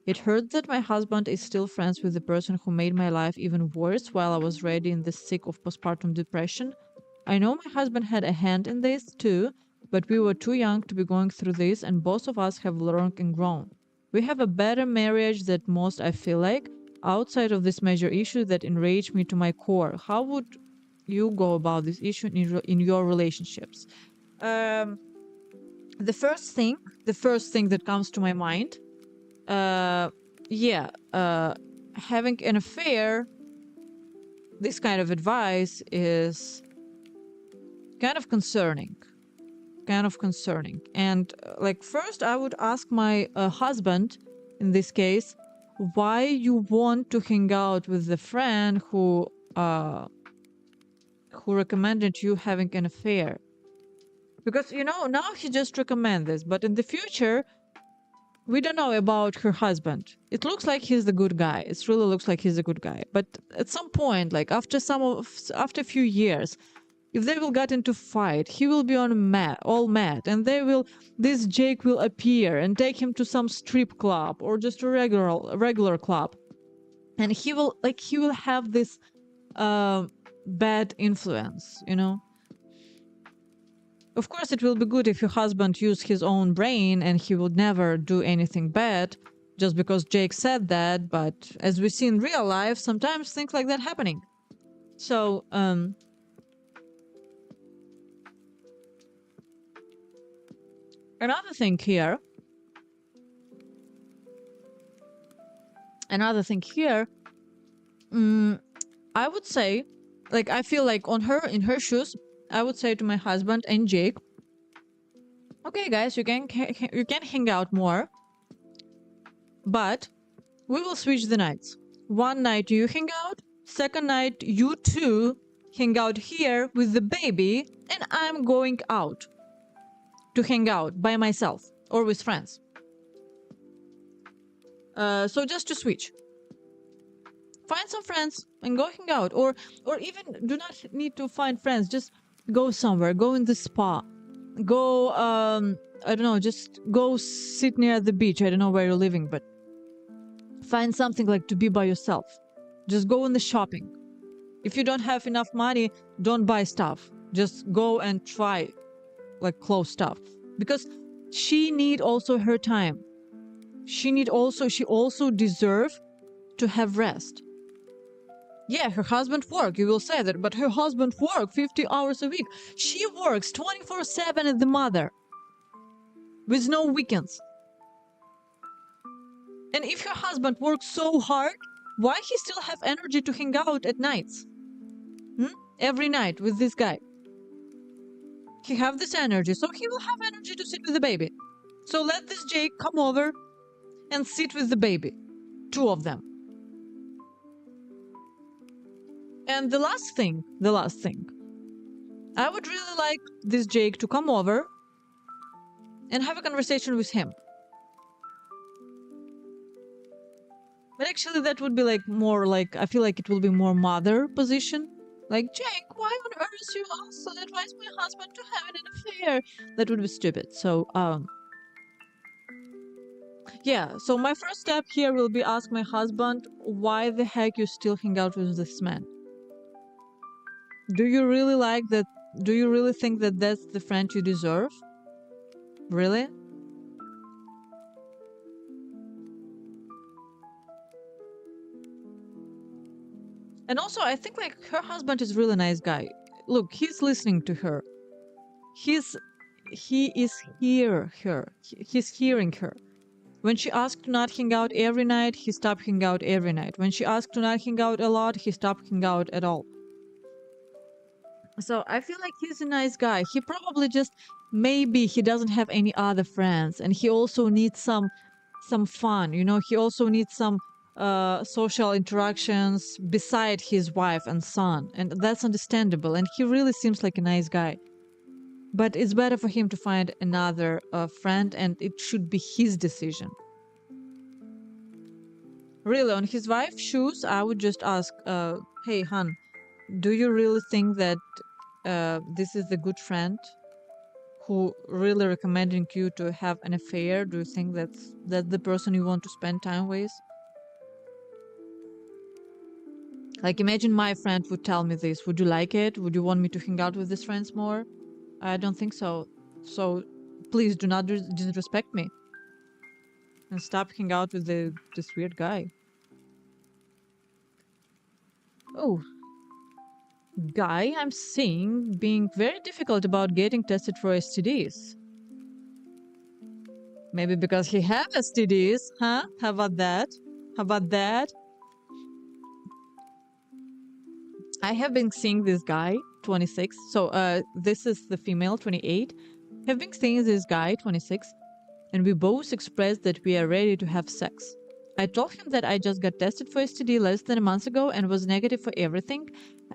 It hurts that my husband is still friends with the person who made my life even worse while I was already in the sick of postpartum depression. I know my husband had a hand in this too, but we were too young to be going through this, and both of us have learned and grown. We have a better marriage than most, I feel like, outside of this major issue that enraged me to my core. How would you go about this issue in your relationships? The first thing that comes to my mind, having an affair, this kind of advice is kind of concerning. And first I would ask my husband, in this case, why you want to hang out with the friend who recommended you having an affair. Because, now he just recommended this, but in the future, we don't know about her husband. It looks like he's the good guy. It really looks like he's a good guy. But at some point, after a few years, if they will get into fight, he will be all mad, and this Jake will appear and take him to some strip club or just a regular club, and he will have this bad influence, Of course, it will be good if your husband used his own brain and he would never do anything bad just because Jake said that, but as we see in real life, sometimes things like that happening. So, another thing here, I would say, I feel like in her shoes, I would say to my husband and Jake, okay, guys, you can hang out more, but we will switch the nights. One night you hang out, second night you two hang out here with the baby, and I'm going out to hang out by myself or with friends. So just to switch. Find some friends and go hang out, or even do not need to find friends, just go somewhere, go in the spa, go I don't know, just go sit near the beach. I don't know where you're living, but find something to be by yourself. Just go in the shopping. If you don't have enough money, don't buy stuff, just go and try clothes stuff, because she need also her time. She also deserve to have rest. Yeah, her husband work, you will say that, but her husband work 50 hours a week. She works 24/7 as the mother, with no weekends. And if your husband works so hard, why he still have energy to hang out at nights? Every night with this guy. He have this energy, so he will have energy to sit with the baby. So let this Jake come over and sit with the baby. Two of them. And the last thing, I would really like this Jake to come over and have a conversation with him. But actually that would be like more like, I feel like it will be more mother position. Like, Jake, why on earth you also advise my husband to have an affair? That would be stupid. So, yeah, so my first step here will be ask my husband, why the heck you still hang out with this man? Do you really like that? Do you really think that that's the friend you deserve? Really? And also, I think like her husband is really nice guy. Look, he's listening to her. He is he's hearing her. When she asked to not hang out every night, he stopped hanging out every night. When she asked to not hang out a lot, he stopped hanging out at all. So I feel like he's a nice guy. He probably just, maybe he doesn't have any other friends, and he also needs some fun, you know. He also needs some social interactions beside his wife and son, and that's understandable. And he really seems like a nice guy. But it's better for him to find another friend, and it should be his decision. Really, on his wife's shoes, I would just ask, hey, hon, do you really think that this is the good friend who really recommending you to have an affair? Do you think that's the person you want to spend time with? Like, imagine my friend would tell me this. Would you like it? Would you want me to hang out with these friends more? I don't think so. So please do not disrespect me. And stop hanging out with this weird guy. Oh. Guy, I'm seeing being very difficult about getting tested for STDs. Maybe because he have STDs, huh? How about that? How about that? I have been seeing this guy, 26. So this is the female, 28. Have been seeing this guy, 26, and we both expressed that we are ready to have sex. I told him that I just got tested for STD less than a month ago and was negative for everything,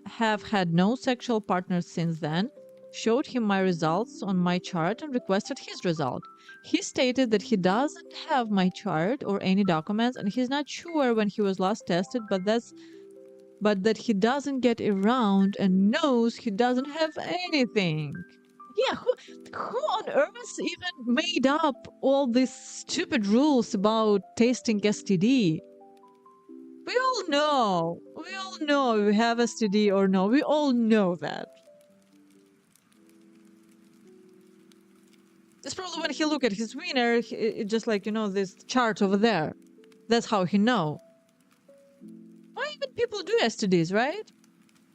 have had no sexual partners since then, showed him my results on my chart and requested his result. He stated that he doesn't have my chart or any documents and he's not sure when he was last tested, but that he doesn't get around and knows he doesn't have anything. Yeah, who on earth even made up all these stupid rules about tasting STD? We all know. We all know if we have STD or no. We all know that. It's probably when he look at his wiener, it just like, you know, this chart over there. That's how he know. Why even people do STDs, right?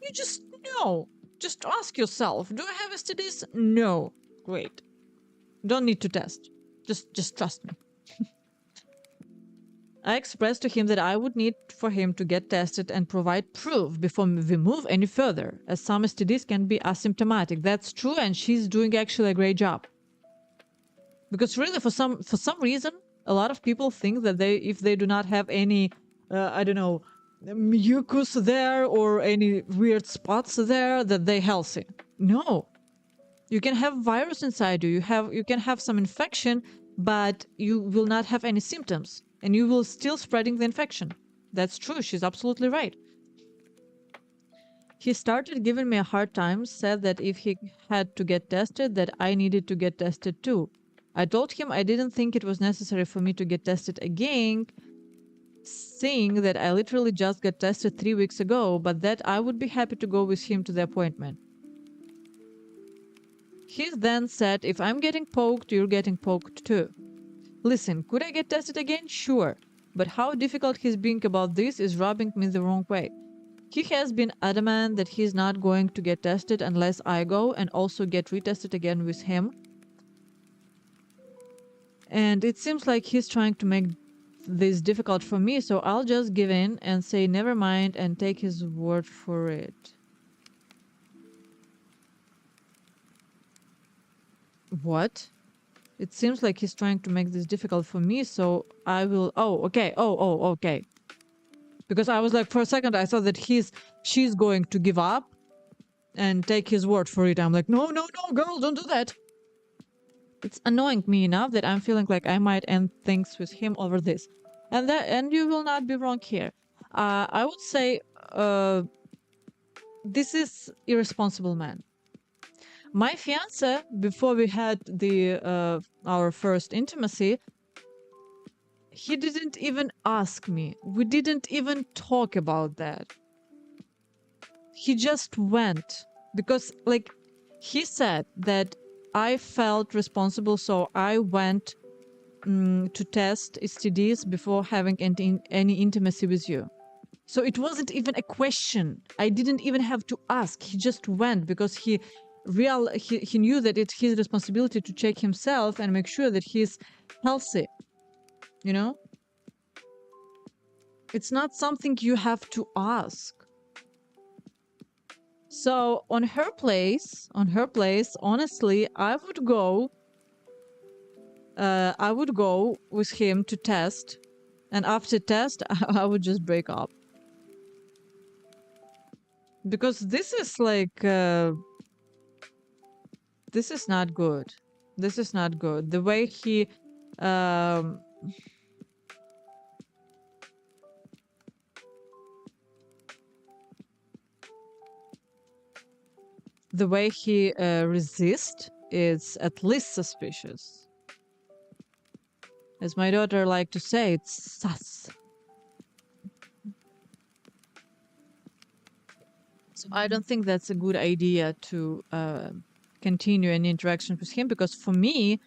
You just know. Just ask yourself, do I have STDs? No. Great. Don't need to test. Just trust me. I expressed to him that I would need for him to get tested and provide proof before we move any further, as some STDs can be asymptomatic. That's true, and she's doing actually a great job. Because really, for some reason, a lot of people think that if they do not have any, I don't know, mucus there or any weird spots there, that they're healthy. No. You can have virus inside you. You can have some infection, but you will not have any symptoms. And you will still spreading the infection. That's true. She's absolutely right. He started giving me a hard time, said that if he had to get tested, that I needed to get tested too. I told him I didn't think it was necessary for me to get tested again, saying that I literally just got tested 3 weeks ago, but that I would be happy to go with him to the appointment. He then said, if I'm getting poked, you're getting poked too. Listen, could I get tested again? Sure. But how difficult he's being about this is rubbing me the wrong way. He has been adamant that he's not going to get tested unless I go and also get retested again with him. And it seems like he's trying to make this difficult for me, so I'll just give in and say never mind and take his word for it. What? It seems like he's trying to make this difficult for me, so I will... Oh, okay. Oh, okay. Because I was like, for a second, I thought that she's going to give up and take his word for it. I'm like, no, girl, don't do that. It's annoying me enough that I'm feeling like I might end things with him over this. And you will not be wrong here. I would say this is irresponsible man. My fiance, before we had our first intimacy, he didn't even ask me. We didn't even talk about that. He just went because, like, he said that I felt responsible, so I went to test STDs before having any intimacy with you. So it wasn't even a question. I didn't even have to ask. He just went because he knew that it's his responsibility to check himself and make sure that he's healthy. You know? It's not something you have to ask. So on her place, honestly, I would go with him to test, and after test, I would just break up. Because this is like, this is not good. This is not good. The way he, resists is at least suspicious. As my daughter liked to say, it's sus. So I don't think that's a good idea to continue any interaction with him, because for me,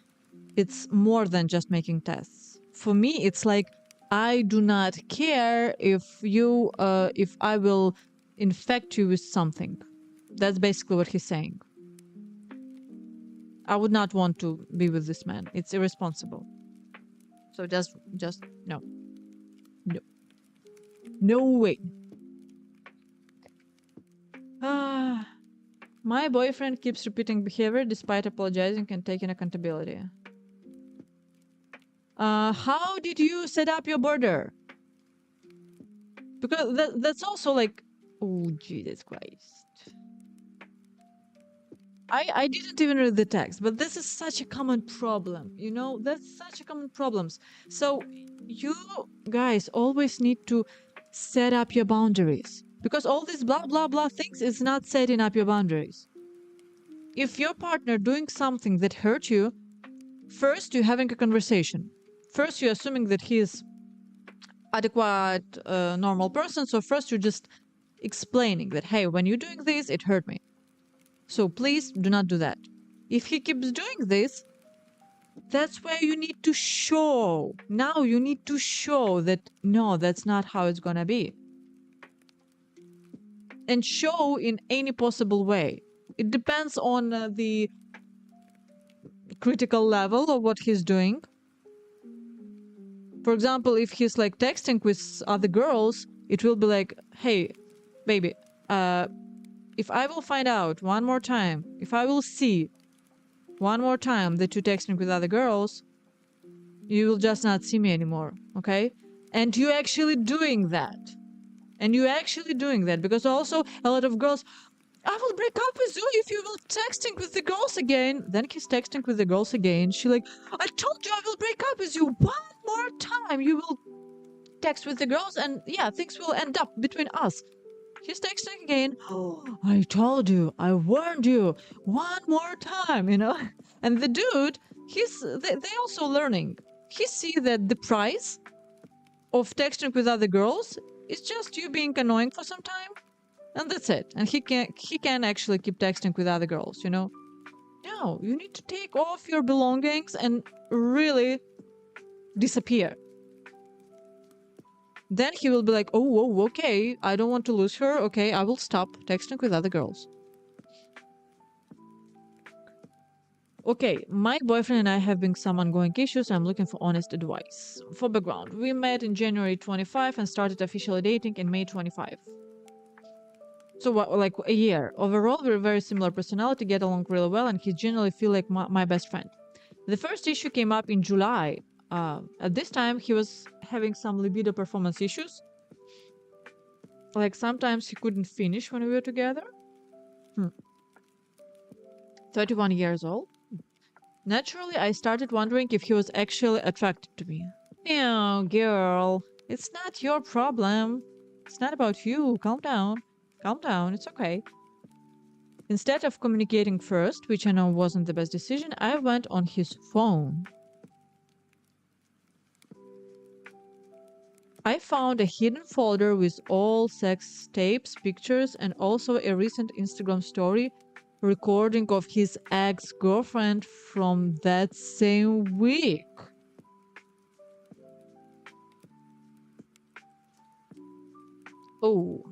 it's more than just making tests. For me, it's like, I do not care if I will infect you with something. That's basically what he's saying. I would not want to be with this man. It's irresponsible. So just no. No way. My boyfriend keeps repeating behavior despite apologizing and taking accountability. How did you set up your border? Because that's also like, oh, Jesus Christ. I didn't even read the text, but this is such a common problem, you know? That's such a common problem. So you guys always need to set up your boundaries, because all these blah, blah, blah things is not setting up your boundaries. If your partner doing something that hurt you, first you're having a conversation. First you're assuming that he's adequate, normal person. So first you're just explaining that, hey, when you're doing this, it hurt me. So please do not do that. If he keeps doing this, that's where you need to show. Now you need to show that, no, that's not how it's gonna be. And show in any possible way. It depends on the critical level of what he's doing. For example, if he's like texting with other girls, it will be like, hey, baby, if I will find out one more time, if I will see one more time that you're texting with other girls, you will just not see me anymore, okay? And you're actually doing that. Because also a lot of girls, I will break up with you if you will texting with the girls again. Then he's texting with the girls again. She like, I told you I will break up with you one more time. You will text with the girls and yeah, things will end up between us. He's texting again. Oh, I told you, I warned you one more time, you know? And the dude, they also learning. He see that the price of texting with other girls is just you being annoying for some time. And that's it. And he can actually keep texting with other girls, you know? No, you need to take off your belongings and really disappear. Then he will be like, oh, okay, I don't want to lose her. Okay, I will stop texting with other girls. Okay, my boyfriend and I have been some ongoing issues. I'm looking for honest advice. For background, we met in January 25 and started officially dating in May 25. So what, like a year. Overall, we're very similar personality, get along really well, and he generally feel like my best friend. The first issue came up in July. At this time, he was having some libido performance issues. Like sometimes he couldn't finish when we were together. 31 years old. Naturally, I started wondering if he was actually attracted to me. No, girl, it's not your problem. It's not about you. Calm down. Calm down. It's okay. Instead of communicating first, which I know wasn't the best decision, I went on his phone. I found a hidden folder with all sex tapes, pictures, and also a recent Instagram story recording of his ex-girlfriend from that same week. Oh.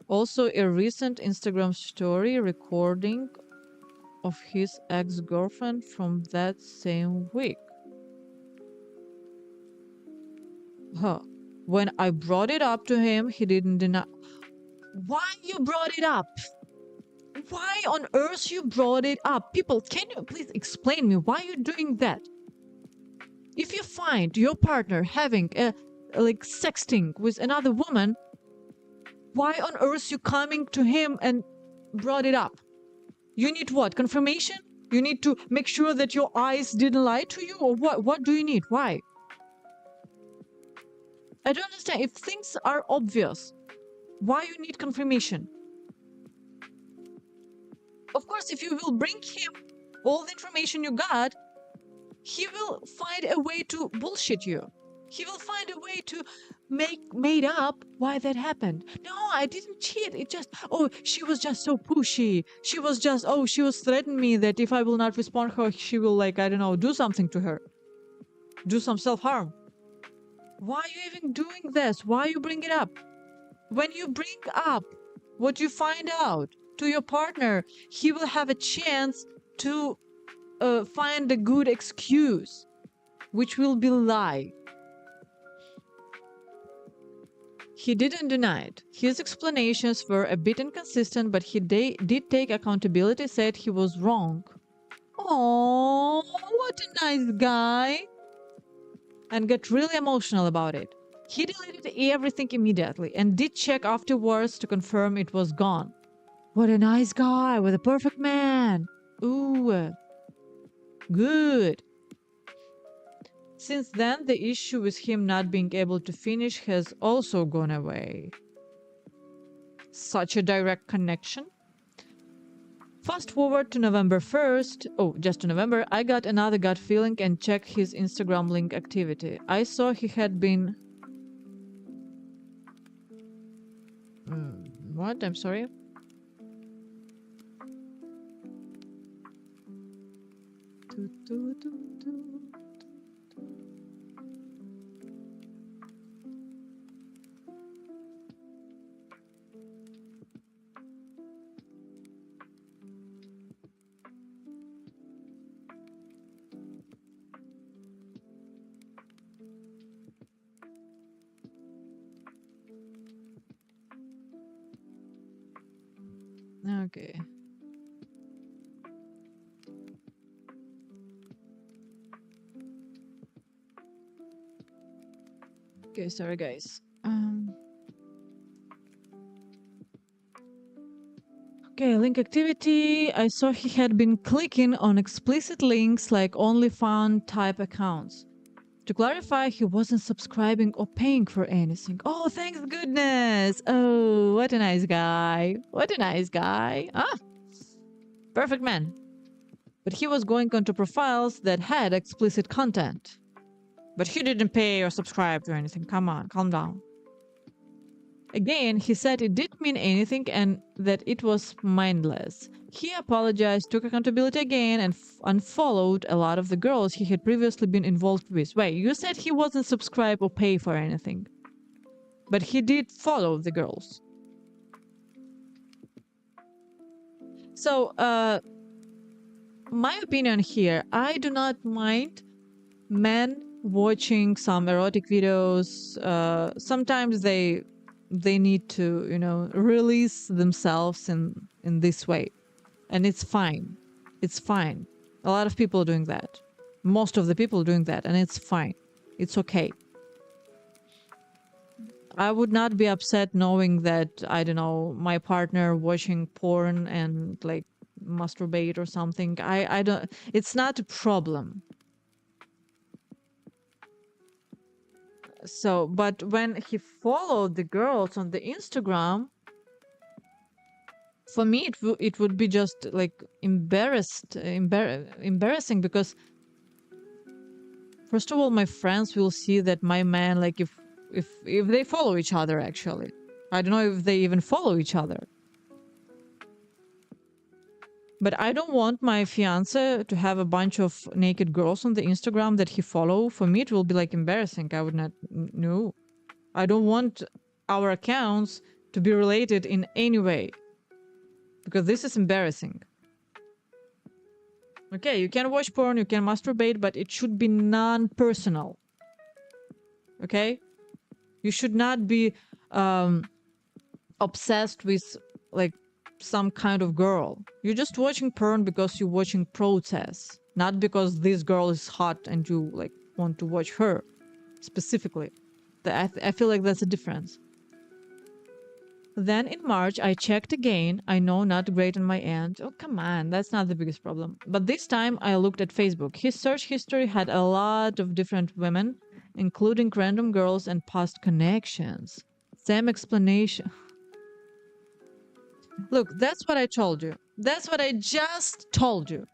Also a recent Instagram story recording of his ex-girlfriend from that same week. Huh. When I brought it up to him, he didn't deny. Why you brought it up? Why on earth you brought it up? People, can you please explain me why you're doing that? If you find your partner having a like sexting with another woman, why on earth you coming to him and brought it up? You need what? Confirmation? You need to make sure that your eyes didn't lie to you, or what? What do you need? Why? I don't understand. If things are obvious, why you need confirmation? Of course, if you will bring him all the information you got, he will find a way to bullshit you. He will find a way to made up why that happened. No, I didn't cheat. It just, oh, she was just so pushy. She was just, oh, she was threatening me that if I will not respond her, she will, like, I don't know, do something to her. Do some self-harm. Why are you even doing this? Why you bring it up? When you bring up what you find out to your partner, he will have a chance to find a good excuse, which will be lie. He didn't deny it. His explanations were a bit inconsistent, but he did take accountability, said he was wrong. Oh, what a nice guy. And got really emotional about it. He deleted everything immediately and did check afterwards to confirm it was gone. What a nice guy with a perfect man. Ooh. Good. Since then, the issue with him not being able to finish has also gone away. Such a direct connection. Fast forward to November 1st, oh, just to November, I got another gut feeling and checked his Instagram link activity. I saw he had been... what? I'm sorry? Okay. Okay, sorry guys. Okay, link activity. I saw he had been clicking on explicit links like OnlyFans type accounts. To clarify, he wasn't subscribing or paying for anything. Oh, thanks goodness. Oh, what a nice guy. What a nice guy. Ah, perfect man. But he was going onto profiles that had explicit content. But he didn't pay or subscribe to anything. Come on, calm down. Again, he said it didn't mean anything and that it was mindless. He apologized, took accountability again, and unfollowed a lot of the girls he had previously been involved with. Wait, you said he wasn't subscribed or pay for anything. But he did follow the girls. So, my opinion here, I do not mind men watching some erotic videos. Sometimes they need to, release themselves in this way, and it's fine. It's fine. A lot of people are doing that. Most of the people are doing that, and it's fine. It's okay. I would not be upset knowing that, I don't know, my partner watching porn and like masturbate or something. I don't, it's not a problem. So, but when he followed the girls on the Instagram, for me it would be just like embarrassing, because first of all, my friends will see that my man, like, if they follow each other, actually. I don't know if they even follow each other. But I don't want my fiance to have a bunch of naked girls on the Instagram that he follow. For me, it will be like embarrassing. I would not, no. I don't want our accounts to be related in any way, because this is embarrassing. Okay, you can watch porn, you can masturbate, but it should be non-personal. Okay? You should not be obsessed with like some kind of girl. You're just watching porn because you're watching protests, not because this girl is hot and you like want to watch her specifically. I feel like that's a difference. Then in March, I checked again. I know, not great on my end. Oh, come on, that's not the biggest problem. But this time I looked at Facebook. His search history had a lot of different women, including random girls and past connections. Same explanation. Look, that's what I told you. That's what I just told you.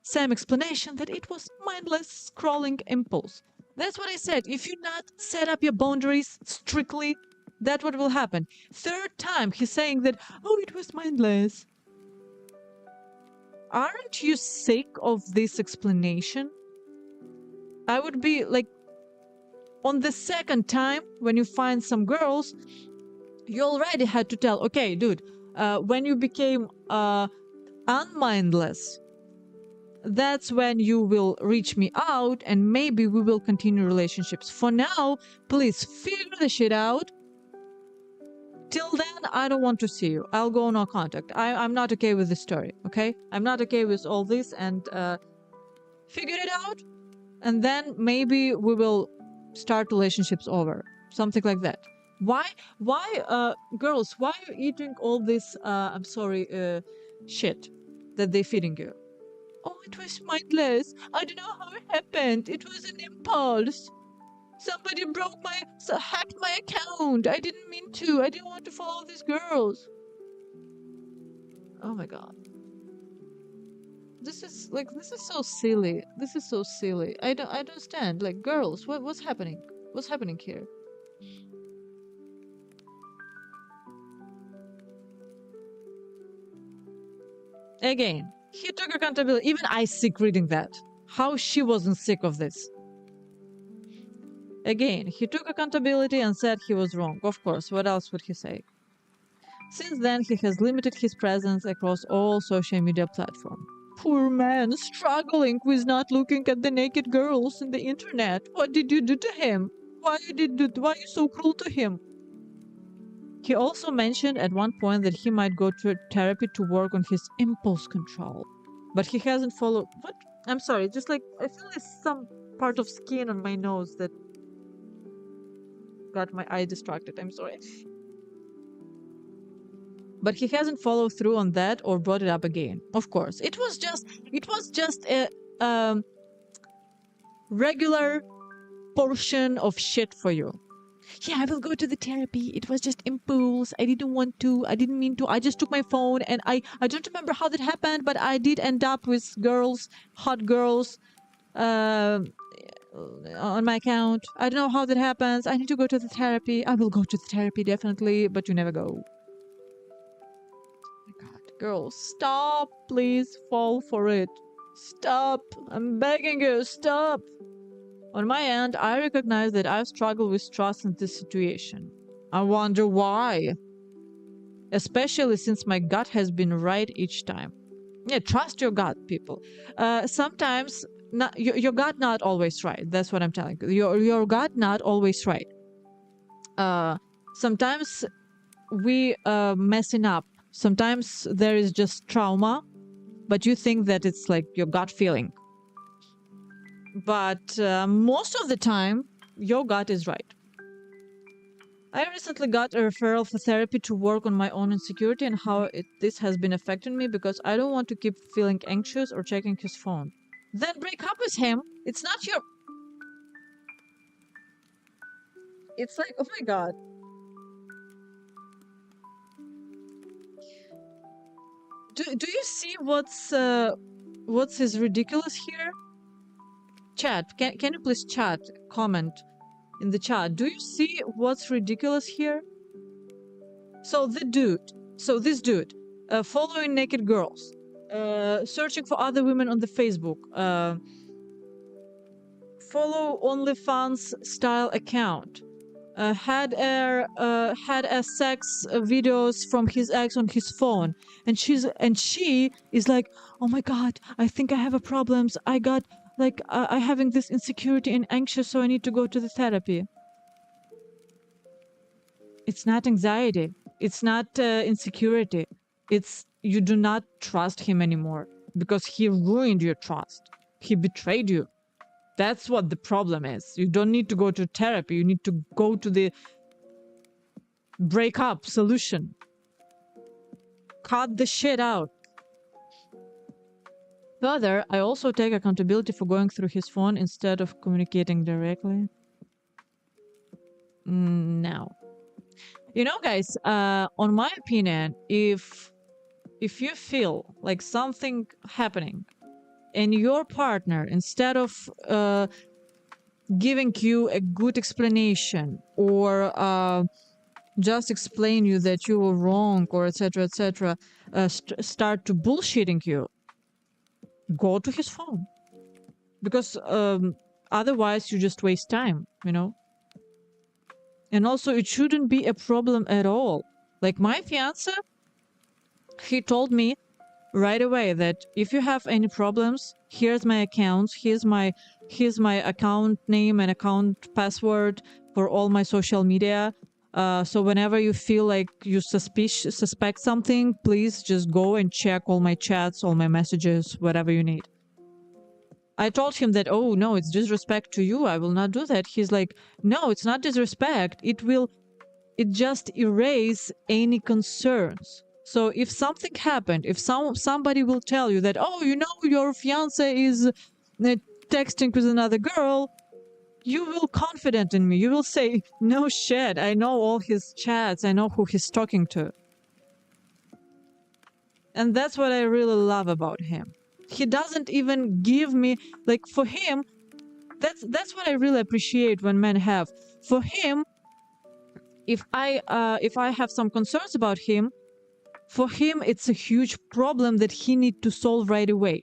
Same explanation that it was mindless scrolling impulse. That's what I said. If you not set up your boundaries strictly, that's what will happen. Third time, he's saying that, oh, it was mindless. Aren't you sick of this explanation? I would be like, on the second time, when you find some girls, you already had to tell, okay, dude, when you became unmindless, that's when you will reach me out and maybe we will continue relationships. For now, please figure the shit out. Till then, I don't want to see you. I'll go no contact. I'm not okay with this story, okay? I'm not okay with all this, and figure it out, and then maybe we will start relationships over. Something like that. Why, girls, why are you eating all this, I'm sorry, shit that they're feeding you? Oh, it was mindless. I don't know how it happened. It was an impulse. Somebody hacked my account. I didn't mean to. I didn't want to follow these girls. Oh my god. This is so silly. This is so silly. I don't understand. Like, girls, what's happening? What's happening here? Again, he took accountability. Even I sick reading that. How she wasn't sick of this? Again, he took accountability and said he was wrong. Of course, what else would he say? Since then, he has limited his presence across all social media platforms. Poor man, struggling with not looking at the naked girls in the internet. What did you do to him? Why are you so cruel to him? He also mentioned at one point that he might go to therapy to work on his impulse control. But he hasn't followed... What? I'm sorry, just like, I feel there's some part of skin on my nose that got my eye distracted. I'm sorry. But he hasn't followed through on that or brought it up again. Of course, it was just a regular portion of shit for you. Yeah, I will go to the therapy. It was just impulse. I didn't want to. I didn't mean to. I just took my phone, and I don't remember how that happened, but I did end up with girls, hot girls, on my account. I don't know how that happens. I need to go to the therapy. I will go to the therapy, definitely, but you never go. Girl, stop, please fall for it. Stop, I'm begging you, stop. On my end, I recognize that I've struggled with trust in this situation. I wonder why. Especially since my gut has been right each time. Yeah, trust your gut, people. Sometimes not, your gut not always right. That's what I'm telling you. Your gut not always right. Uh, Sometimes we messing up. Sometimes there is just trauma, but you think that it's like your gut feeling. But most of the time, your gut is right. I recently got a referral for therapy to work on my own insecurity and how this has been affecting me because I don't want to keep feeling anxious or checking his phone. Then break up with him. It's not your. It's like, oh my god. Do you see what's is ridiculous here? Chat, can you please chat, comment in the chat. Do you see what's ridiculous here? So this dude, following naked girls, searching for other women on the Facebook, follow OnlyFans style account, had a sex videos from his ex on his phone, and she is like, oh my god, I think I have a problems. I got like I having this insecurity and anxious, so I need to go to the therapy. It's not anxiety. It's not insecurity. It's you do not trust him anymore because he ruined your trust. He betrayed you. That's what the problem is. You don't need to go to therapy. You need to go to the breakup solution. Cut the shit out. Further, I also take accountability for going through his phone instead of communicating directly. No. You know, guys, on my opinion, if you feel like something happening and your partner, instead of giving you a good explanation or just explain you that you were wrong or etc., start to bullshitting you, go to his phone. Because otherwise you just waste time, you know? And also it shouldn't be a problem at all. Like my fiance, he told me right away that if you have any problems, here's my accounts, here's my account name and account password for all my social media. So whenever you feel like you suspect something, please just go and check all my chats, all my messages, whatever you need. I told him that, oh no, it's disrespect to you. I will not do that. He's like, no, it's not disrespect. It just erase any concerns. So if something happened, if somebody will tell you that, oh, you know, your fiance is texting with another girl, you will confident in me. You will say, no shit, I know all his chats. I know who he's talking to. And that's what I really love about him. He doesn't even give me, like, for him, that's what I really appreciate when men have. For him, if I have some concerns about him, for him it's a huge problem that he need to solve right away.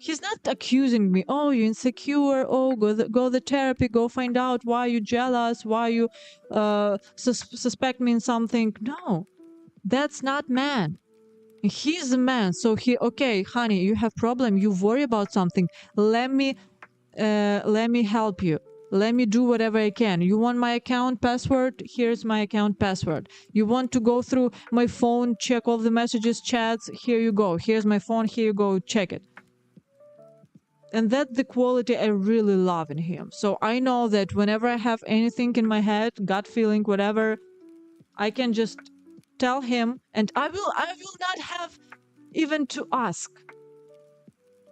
He's not accusing me, oh, you're insecure, oh, go the therapy, go find out why you jealous, why you suspect me in something. No, that's not man. He's a man, so okay, honey, you have problem, you worry about something. Let me help you. Let me do whatever I can. You want my account password? Here's my account password. You want to go through my phone, check all the messages, chats? Here you go. Here's my phone. Here you go. Check it. And that's the quality I really love in him. So I know that whenever I have anything in my head, gut feeling, whatever, I can just tell him, and I will not have even to ask.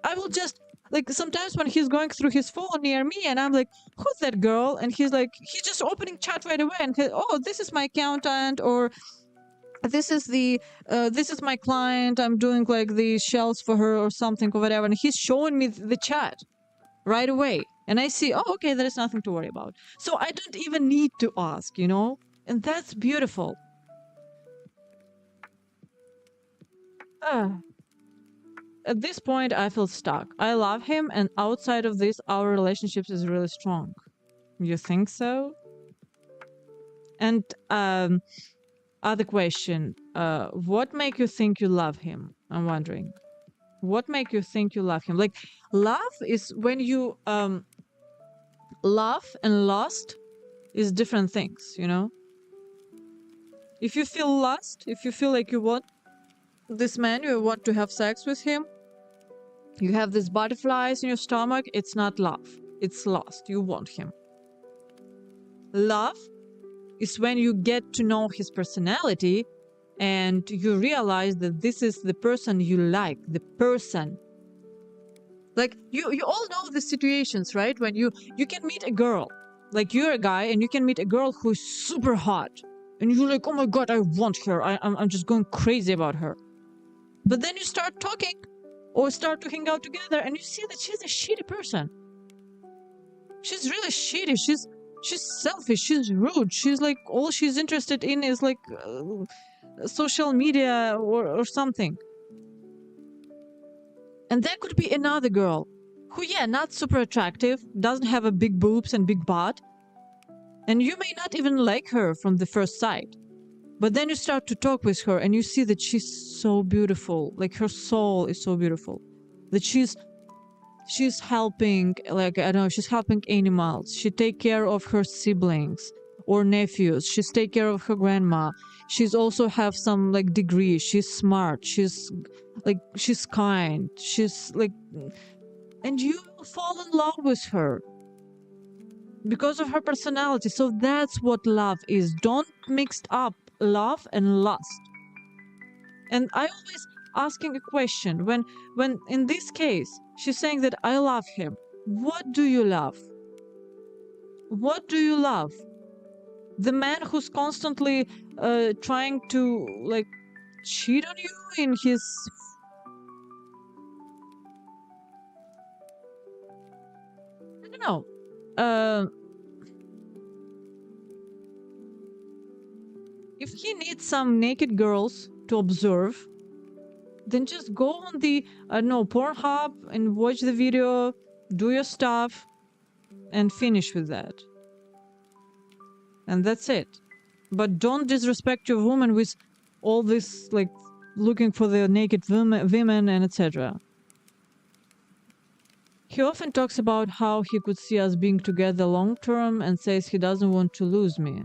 I will just, like, sometimes when he's going through his phone near me and I'm like, who's that girl? And he's like, he's just opening chat right away and oh, this is my accountant, or this is my client, I'm doing like the shells for her or something or whatever, and he's showing me the chat right away. And I see, oh, okay, there is nothing to worry about. So I don't even need to ask, you know? And that's beautiful. At this point, I feel stuck. I love him, and outside of this, our relationship is really strong. You think so? And other question. what make you think you love him? I'm wondering. What make you think you love him? Like, love is when you love and lust is different things, you know? If you feel lust, if you feel like you want this man, you want to have sex with him, you have these butterflies in your stomach, it's not love. It's lust. You want him. Love is when you get to know his personality and you realize that this is the person you like, the person. Like you all know the situations, right? When you can meet a girl, like you're a guy and you can meet a girl who's super hot and you're like, oh my God, I want her. I'm just going crazy about her. But then you start talking or start to hang out together and you see that she's a shitty person. She's really shitty. She's selfish. She's rude. She's like, all she's interested in is like social media or something. And there could be another girl who, yeah, not super attractive, doesn't have a big boobs and big butt. And you may not even like her from the first sight. But then you start to talk with her and you see that she's so beautiful. Like her soul is so beautiful. That she's helping, like, I don't know, she's helping animals. She take care of her siblings or nephews. She's take care of her grandma. She's also have some like degree. She's smart. She's kind. She's like, and you fall in love with her because of her personality. So that's what love is. Don't mix up love and lust. And I always asking a question when in this case she's saying that I love him. What do you love? What do you love? The man who's constantly trying to like cheat on you in his I don't know. If he needs some naked girls to observe, then just go on the Pornhub and watch the video, do your stuff, and finish with that. And that's it. But don't disrespect your woman with all this, like, looking for the naked women and etc. He often talks about how he could see us being together long term and says he doesn't want to lose me.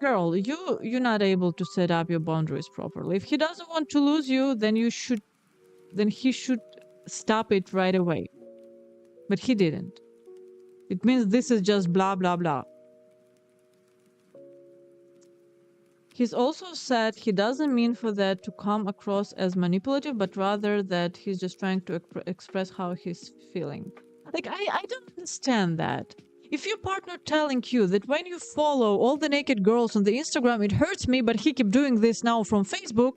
Girl, you're not able to set up your boundaries properly. If he doesn't want to lose you, then he should stop it right away. But he didn't. It means this is just blah blah blah. He's also said he doesn't mean for that to come across as manipulative, but rather that he's just trying to express how he's feeling. Like, I don't understand that. If your partner telling you that when you follow all the naked girls on the Instagram, it hurts me, but he keep doing this now from Facebook,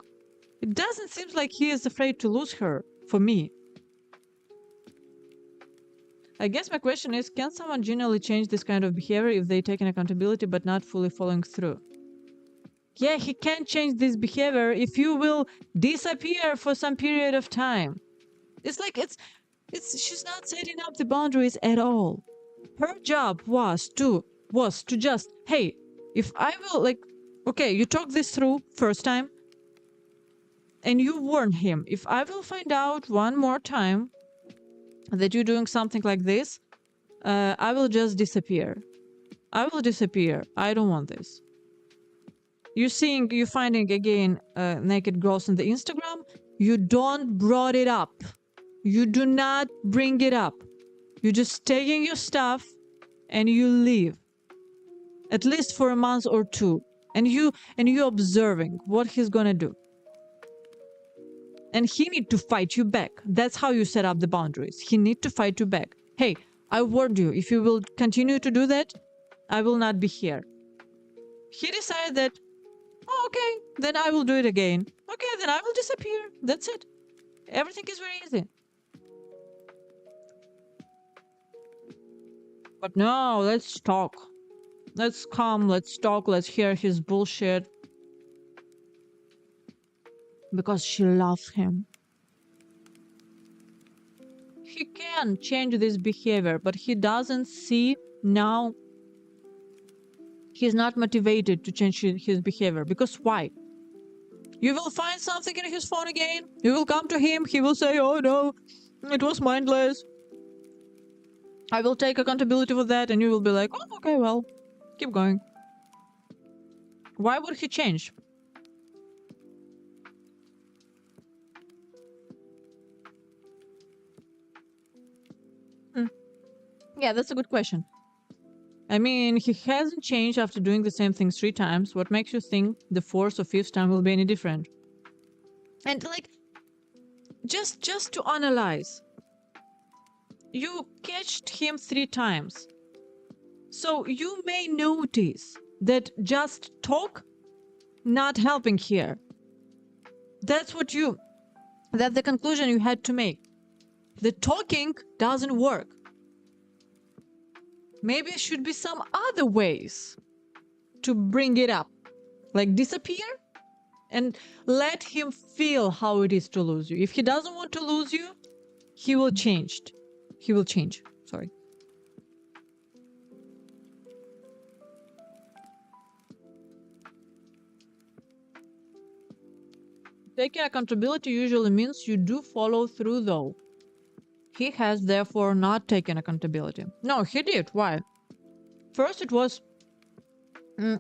it doesn't seem like he is afraid to lose her, for me. I guess my question is, can someone genuinely change this kind of behavior if they take an accountability but not fully following through? Yeah, he can't change this behavior if you will disappear for some period of time. It's like she's not setting up the boundaries at all. Her job was to just, hey, if I will, like, okay, you talk this through first time and you warn him, if I will find out one more time that you're doing something like this, I will just disappear. I will disappear. I don't want this. You're finding again naked girls on the Instagram. You don't brought it up. You do not bring it up. You're just taking your stuff and you leave. At least for a month or two. And you observing what he's gonna do. And he need to fight you back. That's how you set up the boundaries. He need to fight you back. Hey, I warned you. If you will continue to do that, I will not be here. He decided that, oh, okay, then I will do it again. Okay, then I will disappear. That's it. Everything is very easy. But no, let's talk. Let's come, let's talk, let's hear his bullshit. Because she loves him. He can change this behavior, but he doesn't see now. He's not motivated to change his behavior. Because why? You will find something in his phone again. You will come to him. He will say, oh no, it was mindless. I will take accountability for that. And you will be like, oh, okay, well, keep going. Why would he change? Yeah, that's a good question. I mean, he hasn't changed after doing the same thing 3 times. What makes you think the 4th or 5th time will be any different? And like, just to analyze, you catched him 3 times. So you may notice that just talk not helping here. That's the conclusion you had to make. The talking doesn't work. Maybe there should be some other ways to bring it up. Like disappear and let him feel how it is to lose you. If he doesn't want to lose you, he will change. Sorry. Taking accountability usually means you do follow through though. He has therefore not taken accountability. No, he did. Why? First it was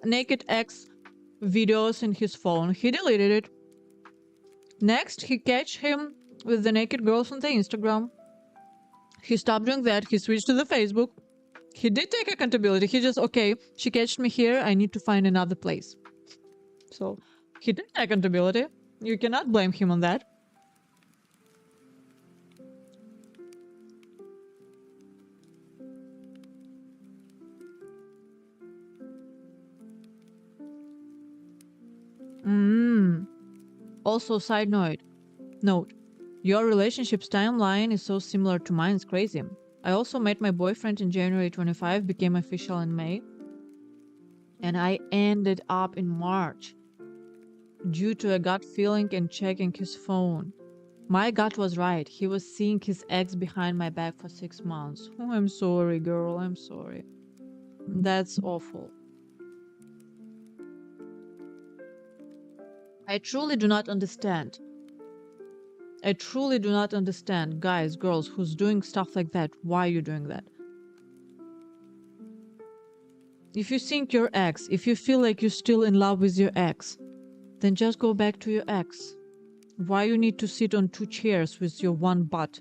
naked ex videos in his phone. He deleted it. Next, he catch him with the naked girls on the Instagram. He stopped doing that. He switched to the Facebook. He did take accountability. He just, okay, she catched me here. I need to find another place. So he did take accountability. You cannot blame him on that. Also, side note, your relationship's timeline is so similar to mine, it's crazy. I also met my boyfriend in January 25, became official in May, and I ended up in March due to a gut feeling and checking his phone. My gut was right. He was seeing his ex behind my back for 6 months. Oh, I'm sorry, girl. I'm sorry. That's awful. I truly do not understand. Guys, girls, who's doing stuff like that. Why are you doing that? If you think your ex, if you feel like you're still in love with your ex, then just go back to your ex. Why you need to sit on 2 chairs with your one butt?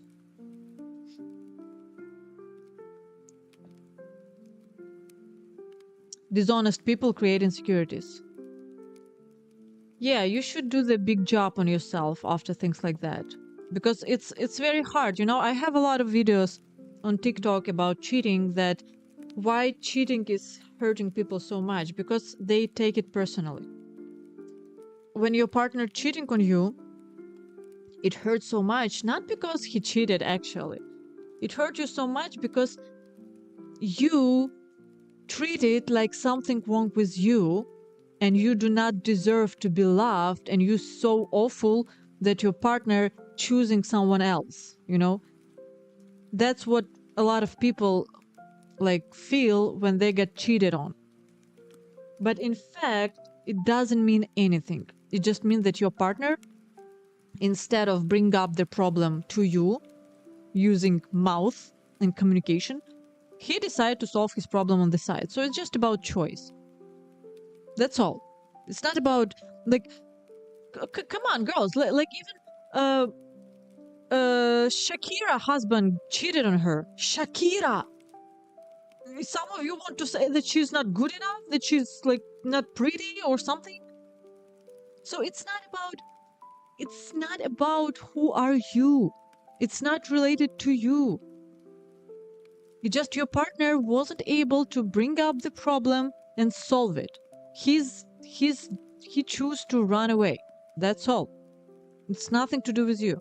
Dishonest people create insecurities. Yeah, you should do the big job on yourself after things like that. Because it's very hard, you know? I have a lot of videos on TikTok about cheating, that why cheating is hurting people so much, because they take it personally. When your partner cheating on you, it hurts so much, not because he cheated actually. It hurt you so much because you treat it like something wrong with you, and you do not deserve to be loved, and you're so awful that your partner choosing someone else, you know? That's what a lot of people like feel when they get cheated on. But in fact, it doesn't mean anything. It just means that your partner, instead of bring up the problem to you using mouth and communication, he decided to solve his problem on the side. So it's just about choice. That's all. It's not about, like, come on, girls. Like, even Shakira husband cheated on her. Shakira! Some of you want to say that she's not good enough? That she's, like, not pretty or something? So it's not about who are you. It's not related to you. It's just your partner wasn't able to bring up the problem and solve it. He chose to run away. That's all. It's nothing to do with you.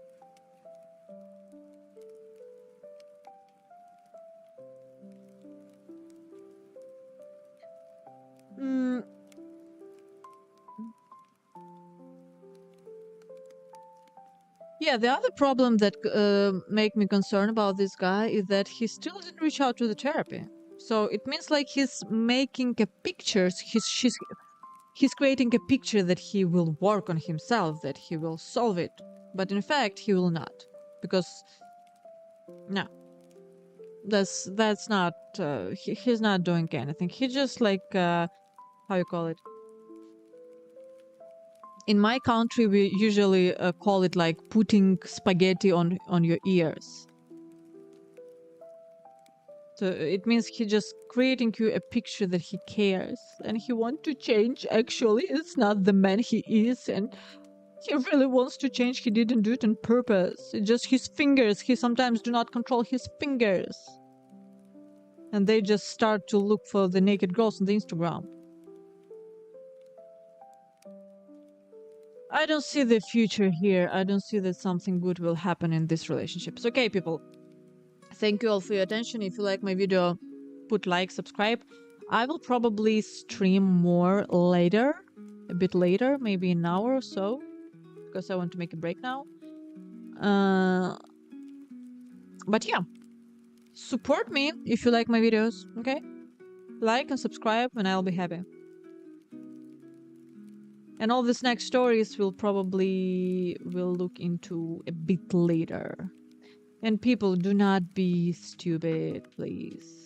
Yeah, the other problem that make me concerned about this guy is that he still didn't reach out to the therapy. So it means like he's making a picture. He's creating a picture that he will work on himself, that he will solve it. But in fact, he will not, because no, that's not. He's not doing anything. He just like how you call it. In my country, we usually call it like putting spaghetti on your ears. So it means he just creating you a picture that he cares and he wants to change. Actually, it's not the man he is, and he really wants to change. He didn't do it on purpose. It's just his fingers. He sometimes do not control his fingers. And they just start to look for the naked girls on the Instagram. I don't see the future here. I don't see that something good will happen in this relationship. It's okay, people. Thank you all for your attention. If you like my video, put like, subscribe. I will probably stream more later, a bit later, maybe an hour or so, because I want to make a break now. But yeah, support me if you like my videos, okay? Like and subscribe and I'll be happy. And all these next stories will look into a bit later. And people, do not be stupid, please.